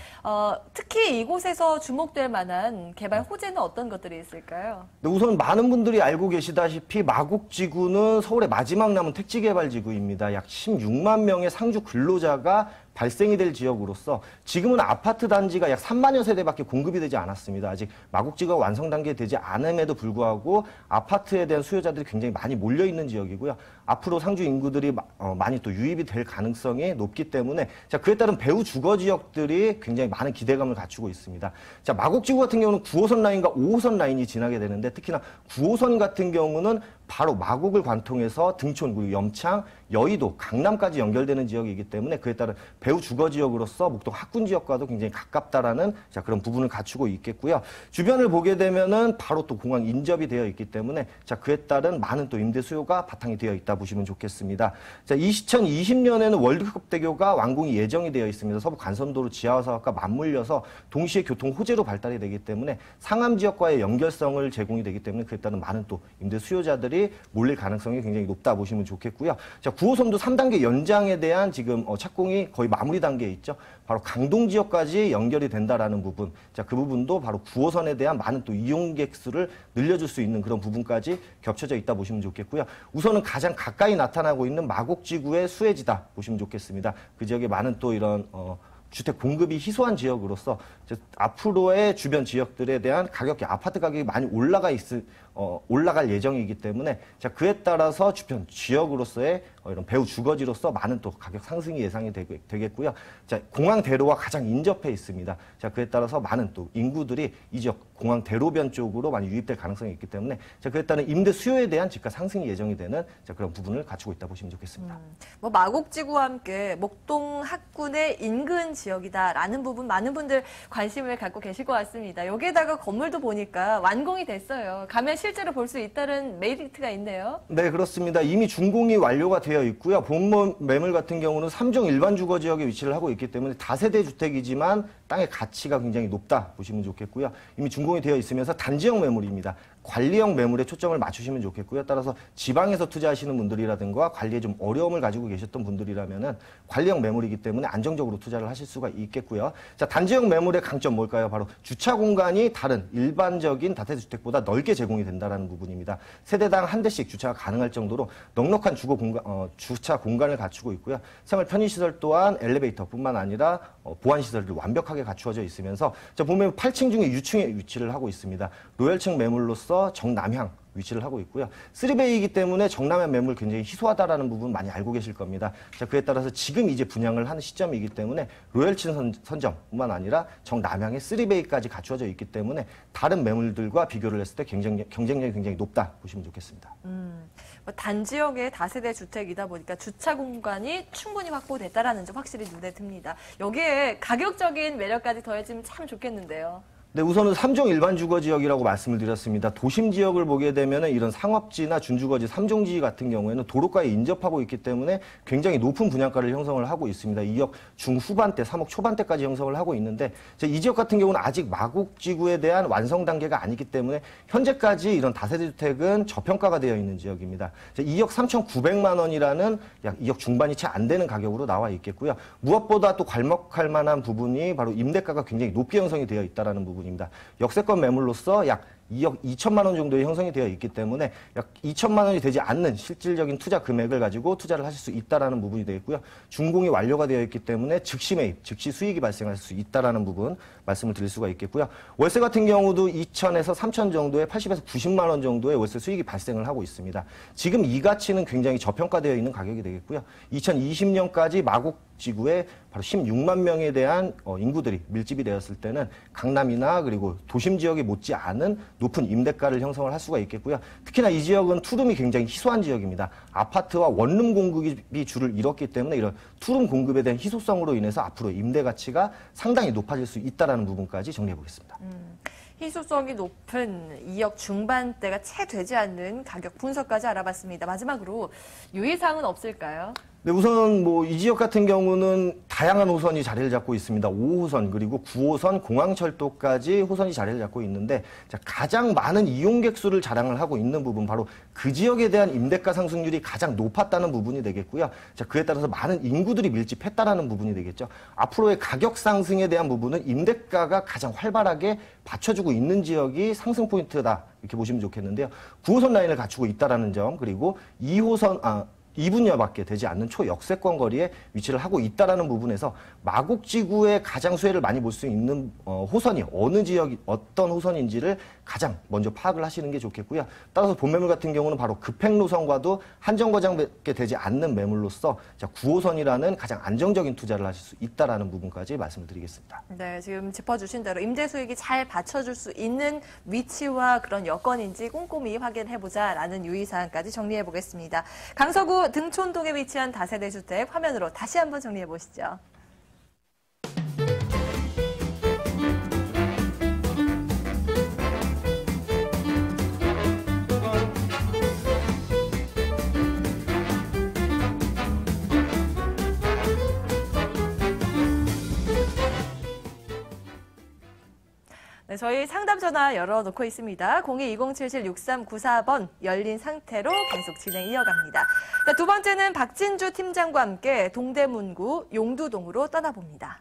특히 이곳에서 주목될 만한 개발 호재는 어떤 것들이 있을까요? 네, 우선 많은 분들이 알고 계시다시피 마곡지구는 서울의 마지막 남은 택지개발지구입니다. 약 16만 명의 상주 근로자가 발생이 될 지역으로서 지금은 아파트 단지가 약 3만여 세대밖에 공급이 되지 않았습니다. 아직 마곡지구가 완성 단계에 되지 않음에도 불구하고 아파트에 대한 수요자들이 굉장히 많이 몰려 있는 지역이고요. 앞으로 상주 인구들이 많이 또 유입이 될 가능성이 높기 때문에 자, 그에 따른 배후 주거 지역들이 굉장히 많은 기대감을 갖추고 있습니다. 자, 마곡지구 같은 경우는 9호선 라인과 5호선 라인이 지나게 되는데 특히나 9호선 같은 경우는 바로 마곡을 관통해서 등촌, 그리고 염창, 여의도, 강남까지 연결되는 지역이기 때문에 그에 따른 배후 주거 지역으로서 목동 학군 지역과도 굉장히 가깝다라는 자, 그런 부분을 갖추고 있겠고요. 주변을 보게 되면은 바로 또 공항 인접이 되어 있기 때문에 자, 그에 따른 많은 또 임대 수요가 바탕이 되어 있다 보시면 좋겠습니다. 자, 2020년에는 월드컵 대교가 완공이 예정이 되어 있습니다. 서부 간선도로 지하 사업과 맞물려서 동시에 교통 호재로 발달이 되기 때문에 상암 지역과의 연결성을 제공이 되기 때문에 그에 따른 많은 또 임대 수요자들이 몰릴 가능성이 굉장히 높다 보시면 좋겠고요. 자, 9호선도 3단계 연장에 대한 지금 착공이 거의 마무리 단계에 있죠. 바로 강동 지역까지 연결이 된다라는 부분. 자, 그 부분도 바로 9호선에 대한 많은 또 이용객 수를 늘려줄 수 있는 그런 부분까지 겹쳐져 있다 보시면 좋겠고요. 우선은 가장 가까이 나타나고 있는 마곡지구의 수혜지다 보시면 좋겠습니다. 그 지역에 많은 또 이런 주택 공급이 희소한 지역으로서 앞으로의 주변 지역들에 대한 가격이 아파트 가격이 많이 올라갈 예정이기 때문에 자, 그에 따라서 주변 지역으로서의 이런 배후 주거지로서 많은 또 가격 상승이 예상이 되겠고요. 자, 공항 대로와 가장 인접해 있습니다. 자, 그에 따라서 많은 또 인구들이 이 지역 공항 대로변 쪽으로 많이 유입될 가능성이 있기 때문에 자, 그에 따른 임대 수요에 대한 집가 상승이 예정이 되는 자, 그런 부분을 갖추고 있다 보시면 좋겠습니다. 뭐 마곡지구와 함께 목동 학군의 인근 지역이다라는 부분 많은 분들 관심을 갖고 계실 것 같습니다. 여기에다가 건물도 보니까 완공이 됐어요. 가면 실제로 볼 수 있다는 메리트가 있네요. 네, 그렇습니다. 이미 준공이 완료가 되어 있고요. 본 매물 같은 경우는 3종 일반 주거 지역에 위치를 하고 있기 때문에 다세대 주택이지만 땅의 가치가 굉장히 높다 보시면 좋겠고요. 이미 준공이 되어 있으면서 단지형 매물입니다. 관리형 매물에 초점을 맞추시면 좋겠고요. 따라서 지방에서 투자하시는 분들이라든가 관리에 좀 어려움을 가지고 계셨던 분들이라면은 관리형 매물이기 때문에 안정적으로 투자를 하실 수가 있겠고요. 자, 단지형 매물의 강점 뭘까요? 바로 주차 공간이 다른 일반적인 다세대 주택보다 넓게 제공이 된다는 부분입니다. 세대당 한 대씩 주차가 가능할 정도로 넉넉한 주차 공간을 갖추고 있고요. 생활 편의시설 또한 엘리베이터뿐만 아니라 보안시설도 완벽하게 갖추어져 있으면서 자, 보면 8층 중에 6층에 위치를 하고 있습니다. 로열층 매물로서 정남향 위치를 하고 있고요. 3베이이기 때문에 정남향 매물 굉장히 희소하다라는 부분 많이 알고 계실 겁니다. 자, 그에 따라서 지금 이제 분양을 하는 시점이기 때문에 로열층 선점뿐만 아니라 정남향의 3베이까지 갖추어져 있기 때문에 다른 매물들과 비교를 했을 때 경쟁력이 굉장히 높다 보시면 좋겠습니다. 단지역의 다세대 주택이다 보니까 주차 공간이 충분히 확보됐다라는 점 확실히 눈에 듭니다. 여기에 가격적인 매력까지 더해지면 참 좋겠는데요. 네, 우선은 3종 일반 주거 지역이라고 말씀을 드렸습니다. 도심 지역을 보게 되면은 이런 상업지나 준주거지 3종지 같은 경우에는 도로가에 인접하고 있기 때문에 굉장히 높은 분양가를 형성을 하고 있습니다. 2억 중후반대, 3억 초반대까지 형성을 하고 있는데 이 지역 같은 경우는 아직 마곡지구에 대한 완성 단계가 아니기 때문에 현재까지 이런 다세대 주택은 저평가가 되어 있는 지역입니다. 2억 3,900만 원이라는 약 2억 중반이 채 안 되는 가격으로 나와 있겠고요. 무엇보다 또 괄목할 만한 부분이 바로 임대가가 굉장히 높게 형성이 되어 있다는 부분. 역세권 매물로서 약 2억 2천만 원 정도의 형성이 되어 있기 때문에 약 2천만 원이 되지 않는 실질적인 투자 금액을 가지고 투자를 하실 수 있다라는 부분이 되겠고요. 준공이 완료가 되어 있기 때문에 즉시 매입, 즉시 수익이 발생할 수 있다라는 부분 말씀을 드릴 수가 있겠고요. 월세 같은 경우도 2천에서 3천 정도의 80에서 90만 원 정도의 월세 수익이 발생을 하고 있습니다. 지금 이 가치는 굉장히 저평가되어 있는 가격이 되겠고요. 2020년까지 마곡지구에 바로 16만 명에 대한 인구들이 밀집이 되었을 때는 강남이나 그리고 도심 지역에 못지않은 높은 임대가를 형성을 할 수가 있겠고요. 특히나 이 지역은 투룸이 굉장히 희소한 지역입니다. 아파트와 원룸 공급이 줄을 잃었기 때문에 이런 투룸 공급에 대한 희소성으로 인해서 앞으로 임대 가치가 상당히 높아질 수 있다는 부분까지 정리해 보겠습니다. 희소성이 높은 2억 중반대가 채 되지 않는 가격 분석까지 알아봤습니다. 마지막으로 유의사항은 없을까요? 네, 우선 이 지역 같은 경우는 다양한 호선이 자리를 잡고 있습니다. 5호선 그리고 9호선 공항철도까지 호선이 자리를 잡고 있는데 자, 가장 많은 이용객 수를 자랑을 하고 있는 부분 바로 그 지역에 대한 임대가 상승률이 가장 높았다는 부분이 되겠고요. 자, 그에 따라서 많은 인구들이 밀집했다라는 부분이 되겠죠. 앞으로의 가격 상승에 대한 부분은 임대가가 가장 활발하게 받쳐주고 있는 지역이 상승 포인트다 이렇게 보시면 좋겠는데요. 9호선 라인을 갖추고 있다라는 점 그리고 2호선 2분여밖에 되지 않는 초역세권 거리에 위치를 하고 있다라는 부분에서 마곡지구의 가장 수혜를 많이 볼 수 있는 호선이 어느 지역이 어떤 호선인지를 가장 먼저 파악을 하시는 게 좋겠고요. 따라서 본매물 같은 경우는 바로 급행 노선과도 한정거장밖에 되지 않는 매물로서 9호선이라는 가장 안정적인 투자를 하실 수 있다라는 부분까지 말씀을 드리겠습니다. 네, 지금 짚어주신 대로 임대 수익이 잘 받쳐줄 수 있는 위치와 그런 여건인지 꼼꼼히 확인해보자라는 유의사항까지 정리해보겠습니다. 강서구 등촌동에 위치한 다세대 주택 화면으로 다시 한번 정리해보시죠. 네, 저희 상담 전화 열어놓고 있습니다. 02-2077-6394번 열린 상태로 계속 진행 이어갑니다. 자, 두 번째는 박진주 팀장과 함께 동대문구 용두동으로 떠나봅니다.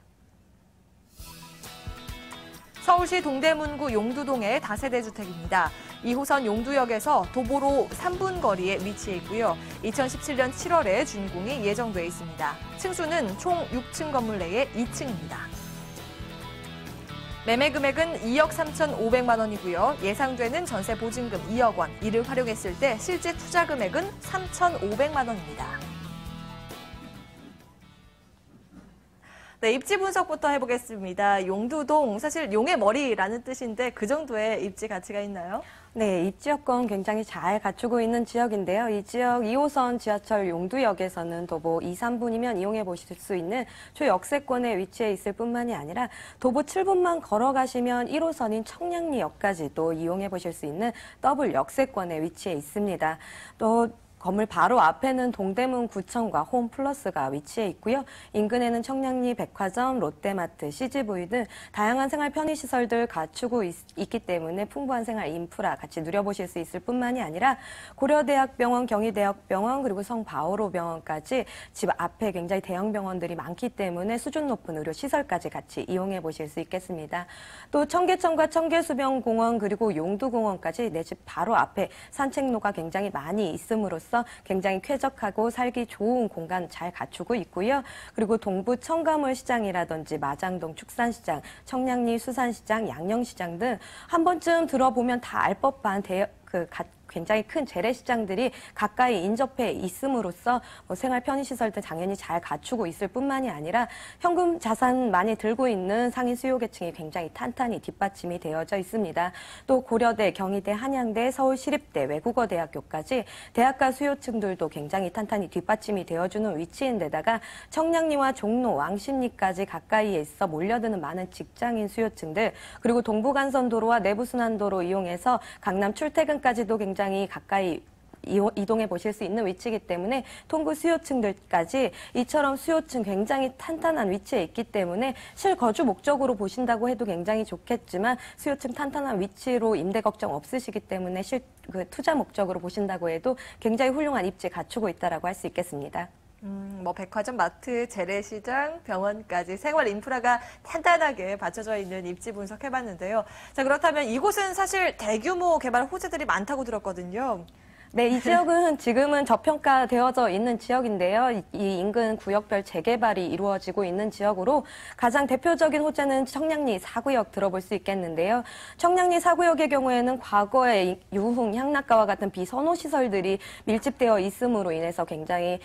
서울시 동대문구 용두동의 다세대 주택입니다. 2호선 용두역에서 도보로 3분 거리에 위치해 있고요. 2017년 7월에 준공이 예정돼 있습니다. 층수는 총 6층 건물 내에 2층입니다. 매매 금액은 2억 3,500만 원이고요. 예상되는 전세 보증금 2억 원, 이를 활용했을 때 실제 투자 금액은 3,500만 원입니다. 네, 입지 분석부터 해보겠습니다. 용두동, 사실 용의 머리라는 뜻인데 그 정도의 입지 가치가 있나요? 네, 입지 여건 굉장히 잘 갖추고 있는 지역인데요. 이 지역 2호선 지하철 용두역에서는 도보 2, 3분이면 이용해 보실 수 있는 초역세권에 위치해 있을 뿐만이 아니라 도보 7분만 걸어가시면 1호선인 청량리역까지도 이용해 보실 수 있는 더블 역세권에 위치해 있습니다. 또 건물 바로 앞에는 동대문 구청과 홈플러스가 위치해 있고요. 인근에는 청량리 백화점, 롯데마트, CGV 등 다양한 생활 편의시설들 갖추고 있기 때문에 풍부한 생활 인프라 같이 누려보실 수 있을 뿐만이 아니라 고려대학병원, 경희대학병원, 그리고 성바오로병원까지 집 앞에 굉장히 대형 병원들이 많기 때문에 수준 높은 의료시설까지 같이 이용해 보실 수 있겠습니다. 또 청계천과 청계수변공원 그리고 용두공원까지 내 집 바로 앞에 산책로가 굉장히 많이 있음으로써 굉장히 쾌적하고 살기 좋은 공간 잘 갖추고 있고요. 그리고 동부 청가물 시장이라든지 마장동 축산시장, 청량리 수산시장, 양령시장 등 한 번쯤 들어보면 다 알 법한 굉장히 큰 재래시장들이 가까이 인접해 있음으로써 생활 편의시설들 당연히 잘 갖추고 있을 뿐만이 아니라 현금 자산 많이 들고 있는 상위 수요 계층이 굉장히 탄탄히 뒷받침이 되어져 있습니다. 또 고려대, 경희대, 한양대, 서울시립대, 외국어대학교까지 대학가 수요층들도 굉장히 탄탄히 뒷받침이 되어주는 위치인데다가 청량리와 종로, 왕십리까지 가까이에 있어 몰려드는 많은 직장인 수요층들, 그리고 동부간선도로와 내부순환도로 이용해서 강남 출퇴근까지도 굉장히 가까이 이동해 보실 수 있는 위치이기 때문에 통구 수요층들까지 이처럼 수요층 굉장히 탄탄한 위치에 있기 때문에 실거주 목적으로 보신다고 해도 굉장히 좋겠지만 수요층 탄탄한 위치로 임대 걱정 없으시기 때문에 투자 목적으로 보신다고 해도 굉장히 훌륭한 입지 갖추고 있다라고 할 수 있겠습니다. 백화점, 마트, 재래시장, 병원까지 생활 인프라가 탄탄하게 받쳐져 있는 입지 분석해봤는데요. 자, 그렇다면 이곳은 사실 대규모 개발 호재들이 많다고 들었거든요. 네, 이 지역은 지금은 저평가되어져 있는 지역인데요. 이 인근 구역별 재개발이 이루어지고 있는 지역으로 가장 대표적인 호재는 청량리 4구역 들어볼 수 있겠는데요. 청량리 4구역의 경우에는 과거에 유흥, 향락가와 같은 비선호시설들이 밀집되어 있음으로 인해서 굉장히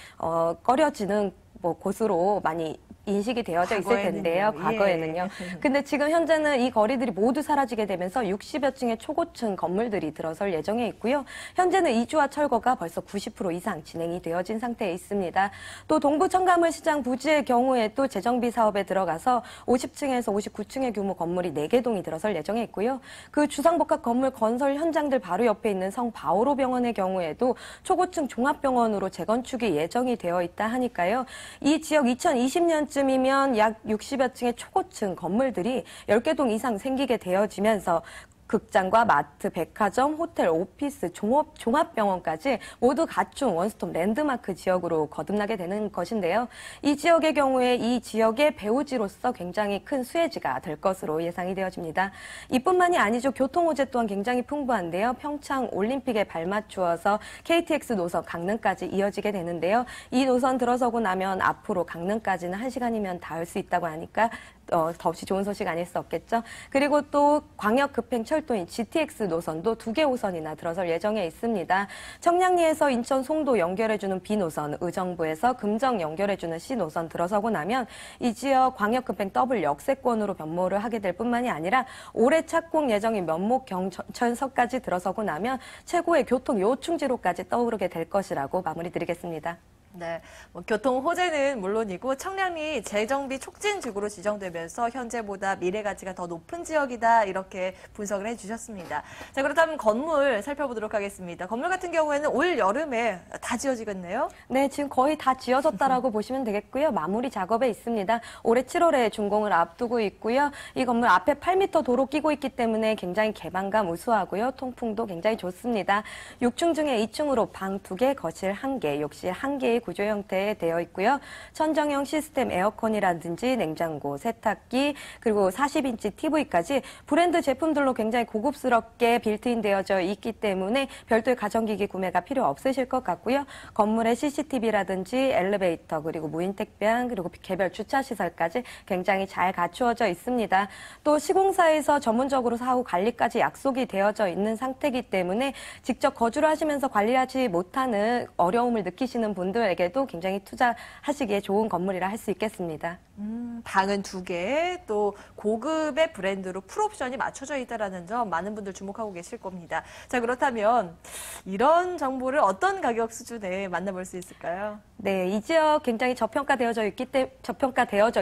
꺼려지는 곳으로 많이 인식이 되어져 있을 텐데요. 과거에는요. 근데 지금 현재는 이 거리들이 모두 사라지게 되면서 60여 층의 초고층 건물들이 들어설 예정에 있고요. 현재는 이주와 철거가 벌써 90% 이상 진행이 되어진 상태에 있습니다. 또 동부 청가물시장 부지의 경우에도 재정비 사업에 들어가서 50층에서 59층의 규모 건물이 4개 동이 들어설 예정에 있고요. 그 주상복합 건물 건설 현장들 바로 옆에 있는 성바오로 병원의 경우에도 초고층 종합병원으로 재건축이 예정이 되어 있다 하니까요. 이 지역 2020년쯤이면 약 60여 층의 초고층 건물들이 10개 동 이상 생기게 되어지면서 극장과 마트, 백화점, 호텔, 오피스, 종합병원까지 모두 갖춘 원스톱 랜드마크 지역으로 거듭나게 되는 것인데요. 이 지역의 경우에 이 지역의 배후지로서 굉장히 큰 수혜지가 될 것으로 예상이 되어집니다. 이뿐만이 아니죠. 교통 호재 또한 굉장히 풍부한데요. 평창 올림픽에 발맞추어서 KTX 노선 강릉까지 이어지게 되는데요. 이 노선 들어서고 나면 앞으로 강릉까지는 1시간이면 닿을 수 있다고 하니까 더없이 좋은 소식 아닐 수 없겠죠. 그리고 또 광역급행철도인 GTX 노선도 2개 호선이나 들어설 예정에 있습니다. 청량리에서 인천 송도 연결해주는 B노선, 의정부에서 금정 연결해주는 C노선 들어서고 나면 이 지역 광역급행 더블 역세권으로 변모를 하게 될 뿐만이 아니라 올해 착공 예정인 면목 경천서까지 들어서고 나면 최고의 교통 요충지로까지 떠오르게 될 것이라고 마무리 드리겠습니다. 네, 교통 호재는 물론이고 청량리 재정비 촉진지구로 지정되면서 현재보다 미래 가치가 더 높은 지역이다 이렇게 분석을 해주셨습니다. 자, 그렇다면 건물 살펴보도록 하겠습니다. 건물 같은 경우에는 올 여름에 다 지어지겠네요? 네, 지금 거의 다 지어졌다라고 보시면 되겠고요. 마무리 작업에 있습니다. 올해 7월에 준공을 앞두고 있고요. 이 건물 앞에 8m 도로 끼고 있기 때문에 굉장히 개방감 우수하고요. 통풍도 굉장히 좋습니다. 6층 중에 2층으로 방 2개, 거실 1개, 욕실 1개의 구조 형태에 되어 있고요. 천정형 시스템 에어컨이라든지 냉장고, 세탁기, 그리고 40인치 TV까지 브랜드 제품들로 굉장히 고급스럽게 빌트인 되어져 있기 때문에 별도의 가전기기 구매가 필요 없으실 것 같고요. 건물에 CCTV라든지 엘리베이터, 그리고 무인 택배함, 그리고 개별 주차시설까지 굉장히 잘 갖추어져 있습니다. 또 시공사에서 전문적으로 사후 관리까지 약속이 되어져 있는 상태이기 때문에 직접 거주를 하시면서 관리하지 못하는 어려움을 느끼시는 분들에게도 굉장히 투자하시기에 좋은 건물이라 할 수 있겠습니다. 방은 2개, 또 고급의 브랜드로 풀옵션이 맞춰져 있다는 점 많은 분들 주목하고 계실 겁니다. 자, 그렇다면 이런 정보를 어떤 가격 수준에 만나볼 수 있을까요? 네, 이 지역 굉장히 저평가되어져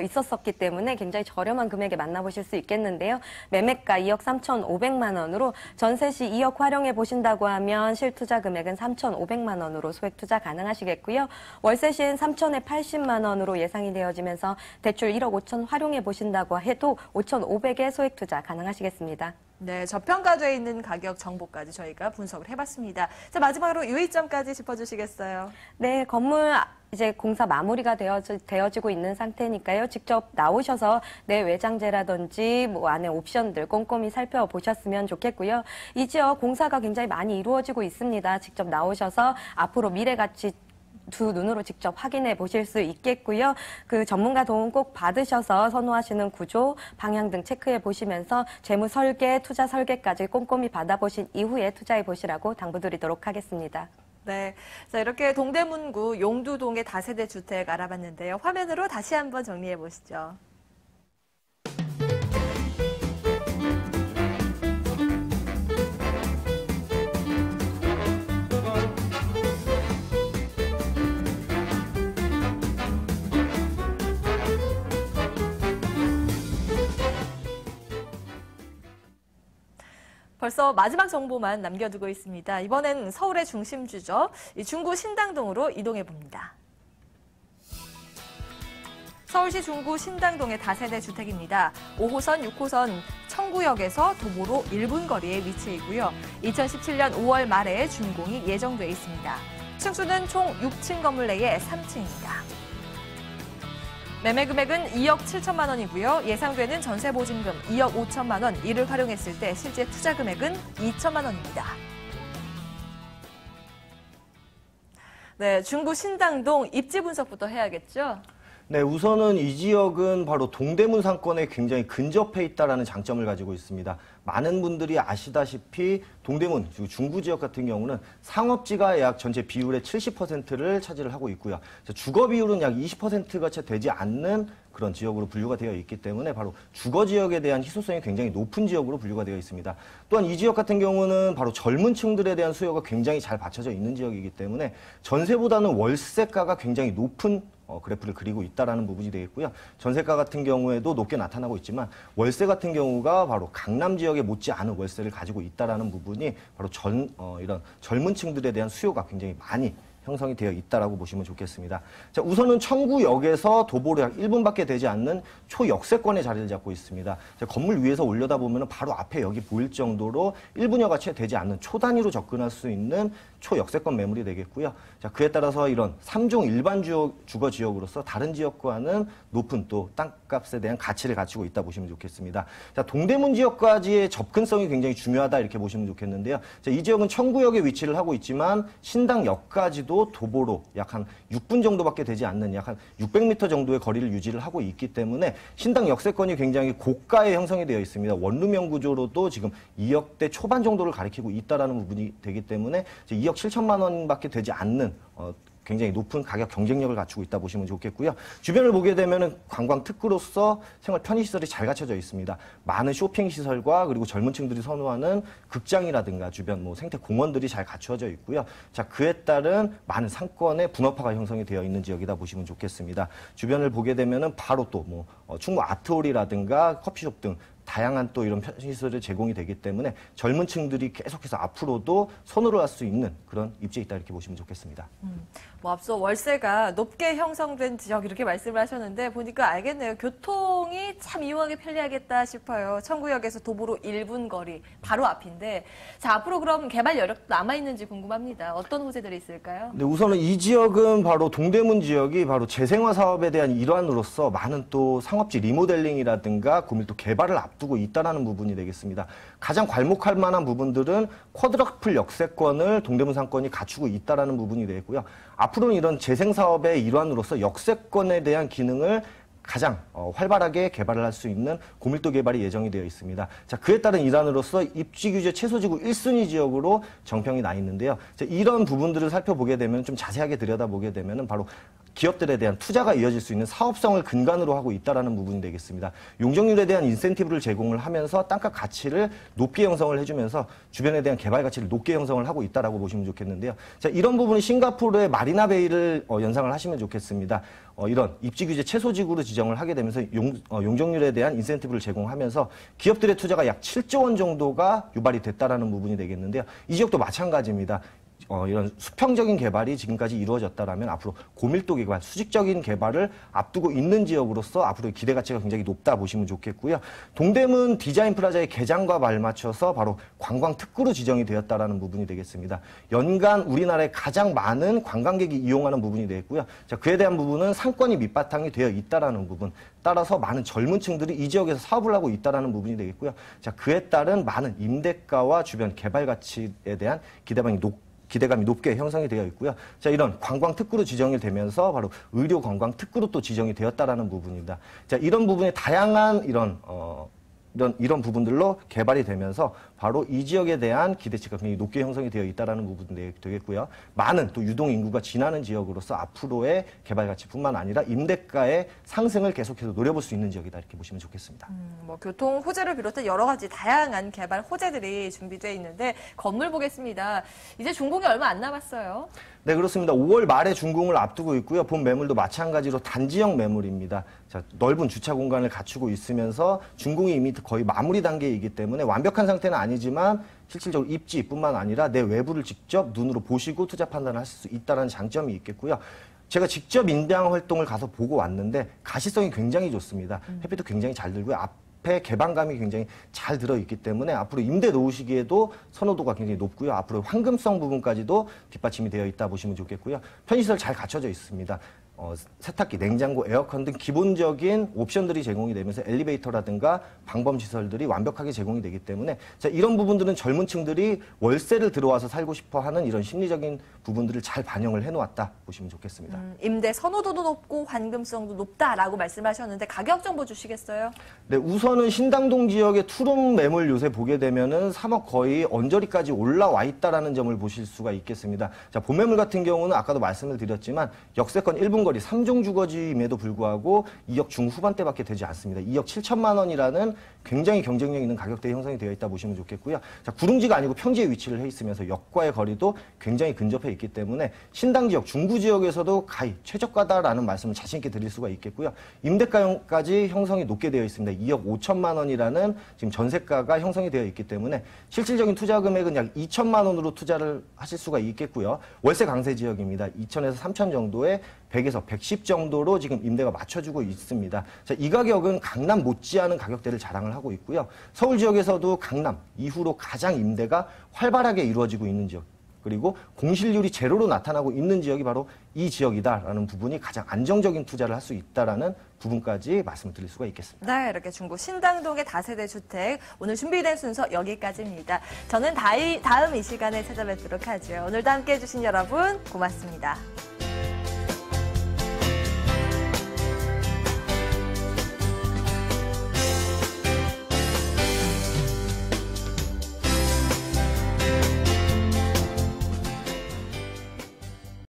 있었기 때문에 굉장히 저렴한 금액에 만나보실 수 있겠는데요. 매매가 2억 3,500만 원으로 전세 시 2억 활용해 보신다고 하면 실투자 금액은 3,500만 원으로 소액 투자 가능하시겠고요. 월세 시엔 3,000에 80만 원으로 예상이 되어지면서 대출 1억 5천 활용해 보신다고 해도 5,500에 소액 투자 가능하시겠습니다. 네, 저평가되어 있는 가격 정보까지 저희가 분석을 해봤습니다. 자, 마지막으로 유의점까지 짚어주시겠어요? 네, 건물 이제 공사 마무리가 되어지고 있는 상태니까요. 직접 나오셔서 내 외장재라든지 뭐 안에 옵션들 꼼꼼히 살펴보셨으면 좋겠고요. 이 지역 공사가 굉장히 많이 이루어지고 있습니다. 직접 나오셔서 앞으로 미래 가치 두 눈으로 직접 확인해 보실 수 있겠고요. 그 전문가 도움 꼭 받으셔서 선호하시는 구조, 방향 등 체크해 보시면서 재무 설계, 투자 설계까지 꼼꼼히 받아보신 이후에 투자해 보시라고 당부드리도록 하겠습니다. 네, 자, 이렇게 동대문구 용두동의 다세대 주택 알아봤는데요. 화면으로 다시 한번 정리해 보시죠. 벌써 마지막 정보만 남겨두고 있습니다. 이번엔 서울의 중심주죠. 이 중구 신당동으로 이동해 봅니다. 서울시 중구 신당동의 다세대 주택입니다. 5호선, 6호선 청구역에서 도보로 1분 거리에 위치해 있고요. 2017년 5월 말에 준공이 예정돼 있습니다. 층수는 총 6층 건물 내에 3층입니다. 매매 금액은 2억 7천만 원이고요. 예상되는 전세 보증금 2억 5천만 원, 이를 활용했을 때 실제 투자 금액은 2천만 원입니다. 네, 중구 신당동 입지 분석부터 해야겠죠? 네, 우선은 이 지역은 바로 동대문 상권에 굉장히 근접해 있다는 장점을 가지고 있습니다. 많은 분들이 아시다시피 동대문, 중구 지역 같은 경우는 상업지가 약 전체 비율의 70%를 차지를 하고 있고요. 주거 비율은 약 20%가 채 되지 않는 그런 지역으로 분류가 되어 있기 때문에 바로 주거 지역에 대한 희소성이 굉장히 높은 지역으로 분류가 되어 있습니다. 또한 이 지역 같은 경우는 바로 젊은 층들에 대한 수요가 굉장히 잘 받쳐져 있는 지역이기 때문에 전세보다는 월세가가 굉장히 높은 그래프를 그리고 있다라는 부분이 되겠고요. 전세가 같은 경우에도 높게 나타나고 있지만 월세 같은 경우가 바로 강남 지역에 못지않은 월세를 가지고 있다라는 부분이 바로 이런 젊은 층들에 대한 수요가 굉장히 많이 형성이 되어 있다라고 보시면 좋겠습니다. 자, 우선은 청구역에서 도보로 약 1분밖에 되지 않는 초역세권에 자리를 잡고 있습니다. 자, 건물 위에서 올려다보면 바로 앞에 여기 보일 정도로 1분여가 채 되지 않는 초단위로 접근할 수 있는 초역세권 매물이 되겠고요. 자, 그에 따라서 이런 3종 일반 주거 지역으로서 다른 지역과는 높은 또 땅값에 대한 가치를 갖추고 있다 보시면 좋겠습니다. 자, 동대문 지역까지의 접근성이 굉장히 중요하다 이렇게 보시면 좋겠는데요. 자, 이 지역은 청구역에 위치를 하고 있지만 신당역까지도 도보로 약 한 6분 정도밖에 되지 않는 약 한 600m 정도의 거리를 유지를 하고 있기 때문에 신당 역세권이 굉장히 고가에 형성이 되어 있습니다. 원룸형 구조로도 지금 2억대 초반 정도를 가리키고 있다라는 부분이 되기 때문에 2억 7천만 원밖에 되지 않는 굉장히 높은 가격 경쟁력을 갖추고 있다 보시면 좋겠고요. 주변을 보게 되면 관광 특구로서 생활 편의시설이 잘 갖춰져 있습니다. 많은 쇼핑 시설과 그리고 젊은 층들이 선호하는 극장이라든가 주변 생태 공원들이 잘 갖춰져 있고요. 자, 그에 따른 많은 상권의 분업화가 형성이 되어 있는 지역이다 보시면 좋겠습니다. 주변을 보게 되면 바로 또 충무 아트홀이라든가 커피숍 등 다양한 또 이런 편의시설이 제공이 되기 때문에 젊은 층들이 계속해서 앞으로도 선호를 할 수 있는 그런 입지에 있다 이렇게 보시면 좋겠습니다. 앞서 월세가 높게 형성된 지역 이렇게 말씀을 하셨는데 보니까 알겠네요. 교통이 참 이용하기 편리하겠다 싶어요. 청구역에서 도보로 1분 거리 바로 앞인데 자, 앞으로 그럼 개발 여력도 남아있는지 궁금합니다. 어떤 호재들이 있을까요? 네, 우선은 이 지역은 바로 동대문 지역이 바로 재생화 사업에 대한 일환으로서 많은 또 상업지 리모델링이라든가 고밀도 개발을 앞두고 있다는 부분이 되겠습니다. 가장 괄목할 만한 부분들은 쿼드러플 역세권을 동대문 상권이 갖추고 있다는 부분이 되겠고요. 앞으로는 이런 재생사업의 일환으로서 역세권에 대한 기능을 가장 활발하게 개발을 할 수 있는 고밀도 개발이 예정이 되어 있습니다. 자, 그에 따른 일환으로서 입지규제 최소지구 1순위 지역으로 정평이 나 있는데요. 자, 이런 부분들을 살펴보게 되면 좀 자세하게 들여다보게 되면 바로 기업들에 대한 투자가 이어질 수 있는 사업성을 근간으로 하고 있다는 부분이 되겠습니다. 용적률에 대한 인센티브를 제공을 하면서 땅값 가치를 높게 형성을 해주면서 주변에 대한 개발 가치를 높게 형성을 하고 있다고 보시면 좋겠는데요. 자, 이런 부분은 싱가포르의 마리나베이를 연상을 하시면 좋겠습니다. 이런 입지규제 최소지구로 지정을 하게 되면서 용적률에 대한 인센티브를 제공하면서 기업들의 투자가 약 7조 원 정도가 유발이 됐다는 부분이 되겠는데요. 이 지역도 마찬가지입니다. 이런 수평적인 개발이 지금까지 이루어졌다라면 앞으로 고밀도 개발, 수직적인 개발을 앞두고 있는 지역으로서 앞으로 기대 가치가 굉장히 높다 보시면 좋겠고요. 동대문 디자인 플라자의 개장과 발맞춰서 바로 관광 특구로 지정이 되었다라는 부분이 되겠습니다. 연간 우리나라에 가장 많은 관광객이 이용하는 부분이 되겠고요. 자, 그에 대한 부분은 상권이 밑바탕이 되어 있다라는 부분. 따라서 많은 젊은 층들이 이 지역에서 사업을 하고 있다라는 부분이 되겠고요. 자, 그에 따른 많은 임대가와 주변 개발 가치에 대한 기대감이 높게 형성이 되어 있고요. 자, 이런 관광 특구로 지정이 되면서 바로 의료 관광 특구로 또 지정이 되었다라는 부분입니다. 자, 이런 부분에 다양한 이런 부분들로 개발이 되면서 바로 이 지역에 대한 기대치가 굉장히 높게 형성이 되어 있다는 부분이 되겠고요. 많은 또 유동 인구가 지나는 지역으로서 앞으로의 개발 가치뿐만 아니라 임대가의 상승을 계속해서 노려볼 수 있는 지역이다 이렇게 보시면 좋겠습니다. 교통 호재를 비롯해 여러 가지 다양한 개발 호재들이 준비되어 있는데 건물 보겠습니다. 이제 준공이 얼마 안 남았어요. 네, 그렇습니다. 5월 말에 준공을 앞두고 있고요. 본 매물도 마찬가지로 단지형 매물입니다. 자, 넓은 주차 공간을 갖추고 있으면서 준공이 이미 거의 마무리 단계이기 때문에 완벽한 상태는 아니지만 실질적으로 입지뿐만 아니라 내 외부를 직접 눈으로 보시고 투자 판단을 하실 수 있다는 장점이 있겠고요. 제가 직접 임장 활동을 가서 보고 왔는데 가시성이 굉장히 좋습니다. 햇빛도 굉장히 잘 들고요. 앞에 개방감이 굉장히 잘 들어있기 때문에 앞으로 임대 놓으시기에도 선호도가 굉장히 높고요. 앞으로 황금성 부분까지도 뒷받침이 되어 있다 보시면 좋겠고요. 편의시설 잘 갖춰져 있습니다. 세탁기, 냉장고, 에어컨 등 기본적인 옵션들이 제공이 되면서 엘리베이터라든가 방범시설들이 완벽하게 제공이 되기 때문에 자, 이런 부분들은 젊은 층들이 월세를 들어와서 살고 싶어 하는 이런 심리적인 부분들을 잘 반영을 해놓았다 보시면 좋겠습니다. 임대 선호도도 높고 환금성도 높다라고 말씀하셨는데 가격 정보 주시겠어요? 네, 우선은 신당동 지역의 투룸 매물 요새 보게 되면은 3억 거의 언저리까지 올라와 있다라는 점을 보실 수가 있겠습니다. 자, 본 매물 같은 경우는 아까도 말씀을 드렸지만 역세권 1분 중간거리 3종 주거지임에도 불구하고 2억 중후반대밖에 되지 않습니다. 2억 7천만 원이라는 굉장히 경쟁력 있는 가격대에 형성이 되어 있다 보시면 좋겠고요. 자, 구릉지가 아니고 평지에 위치를 해 있으면서 역과의 거리도 굉장히 근접해 있기 때문에 신당 지역, 중구 지역에서도 가히 최저가다라는 말씀을 자신 있게 드릴 수가 있겠고요. 임대가까지 형성이 높게 되어 있습니다. 2억 5천만 원이라는 지금 전세가가 형성이 되어 있기 때문에 실질적인 투자 금액은 약 2천만 원으로 투자를 하실 수가 있겠고요. 월세 강세 지역입니다. 2천에서 3천 정도의 100에서 110 정도로 지금 임대가 맞춰주고 있습니다. 자, 이 가격은 강남 못지않은 가격대를 자랑을 하고 있고요. 서울 지역에서도 강남 이후로 가장 임대가 활발하게 이루어지고 있는 지역, 그리고 공실률이 제로로 나타나고 있는 지역이 바로 이 지역이다라는 부분이 가장 안정적인 투자를 할 수 있다라는 부분까지 말씀을 드릴 수가 있겠습니다. 네, 이렇게 중구 신당동의 다세대 주택 오늘 준비된 순서 여기까지입니다. 저는 다음 이 시간에 찾아뵙도록 하죠. 오늘도 함께해 주신 여러분 고맙습니다.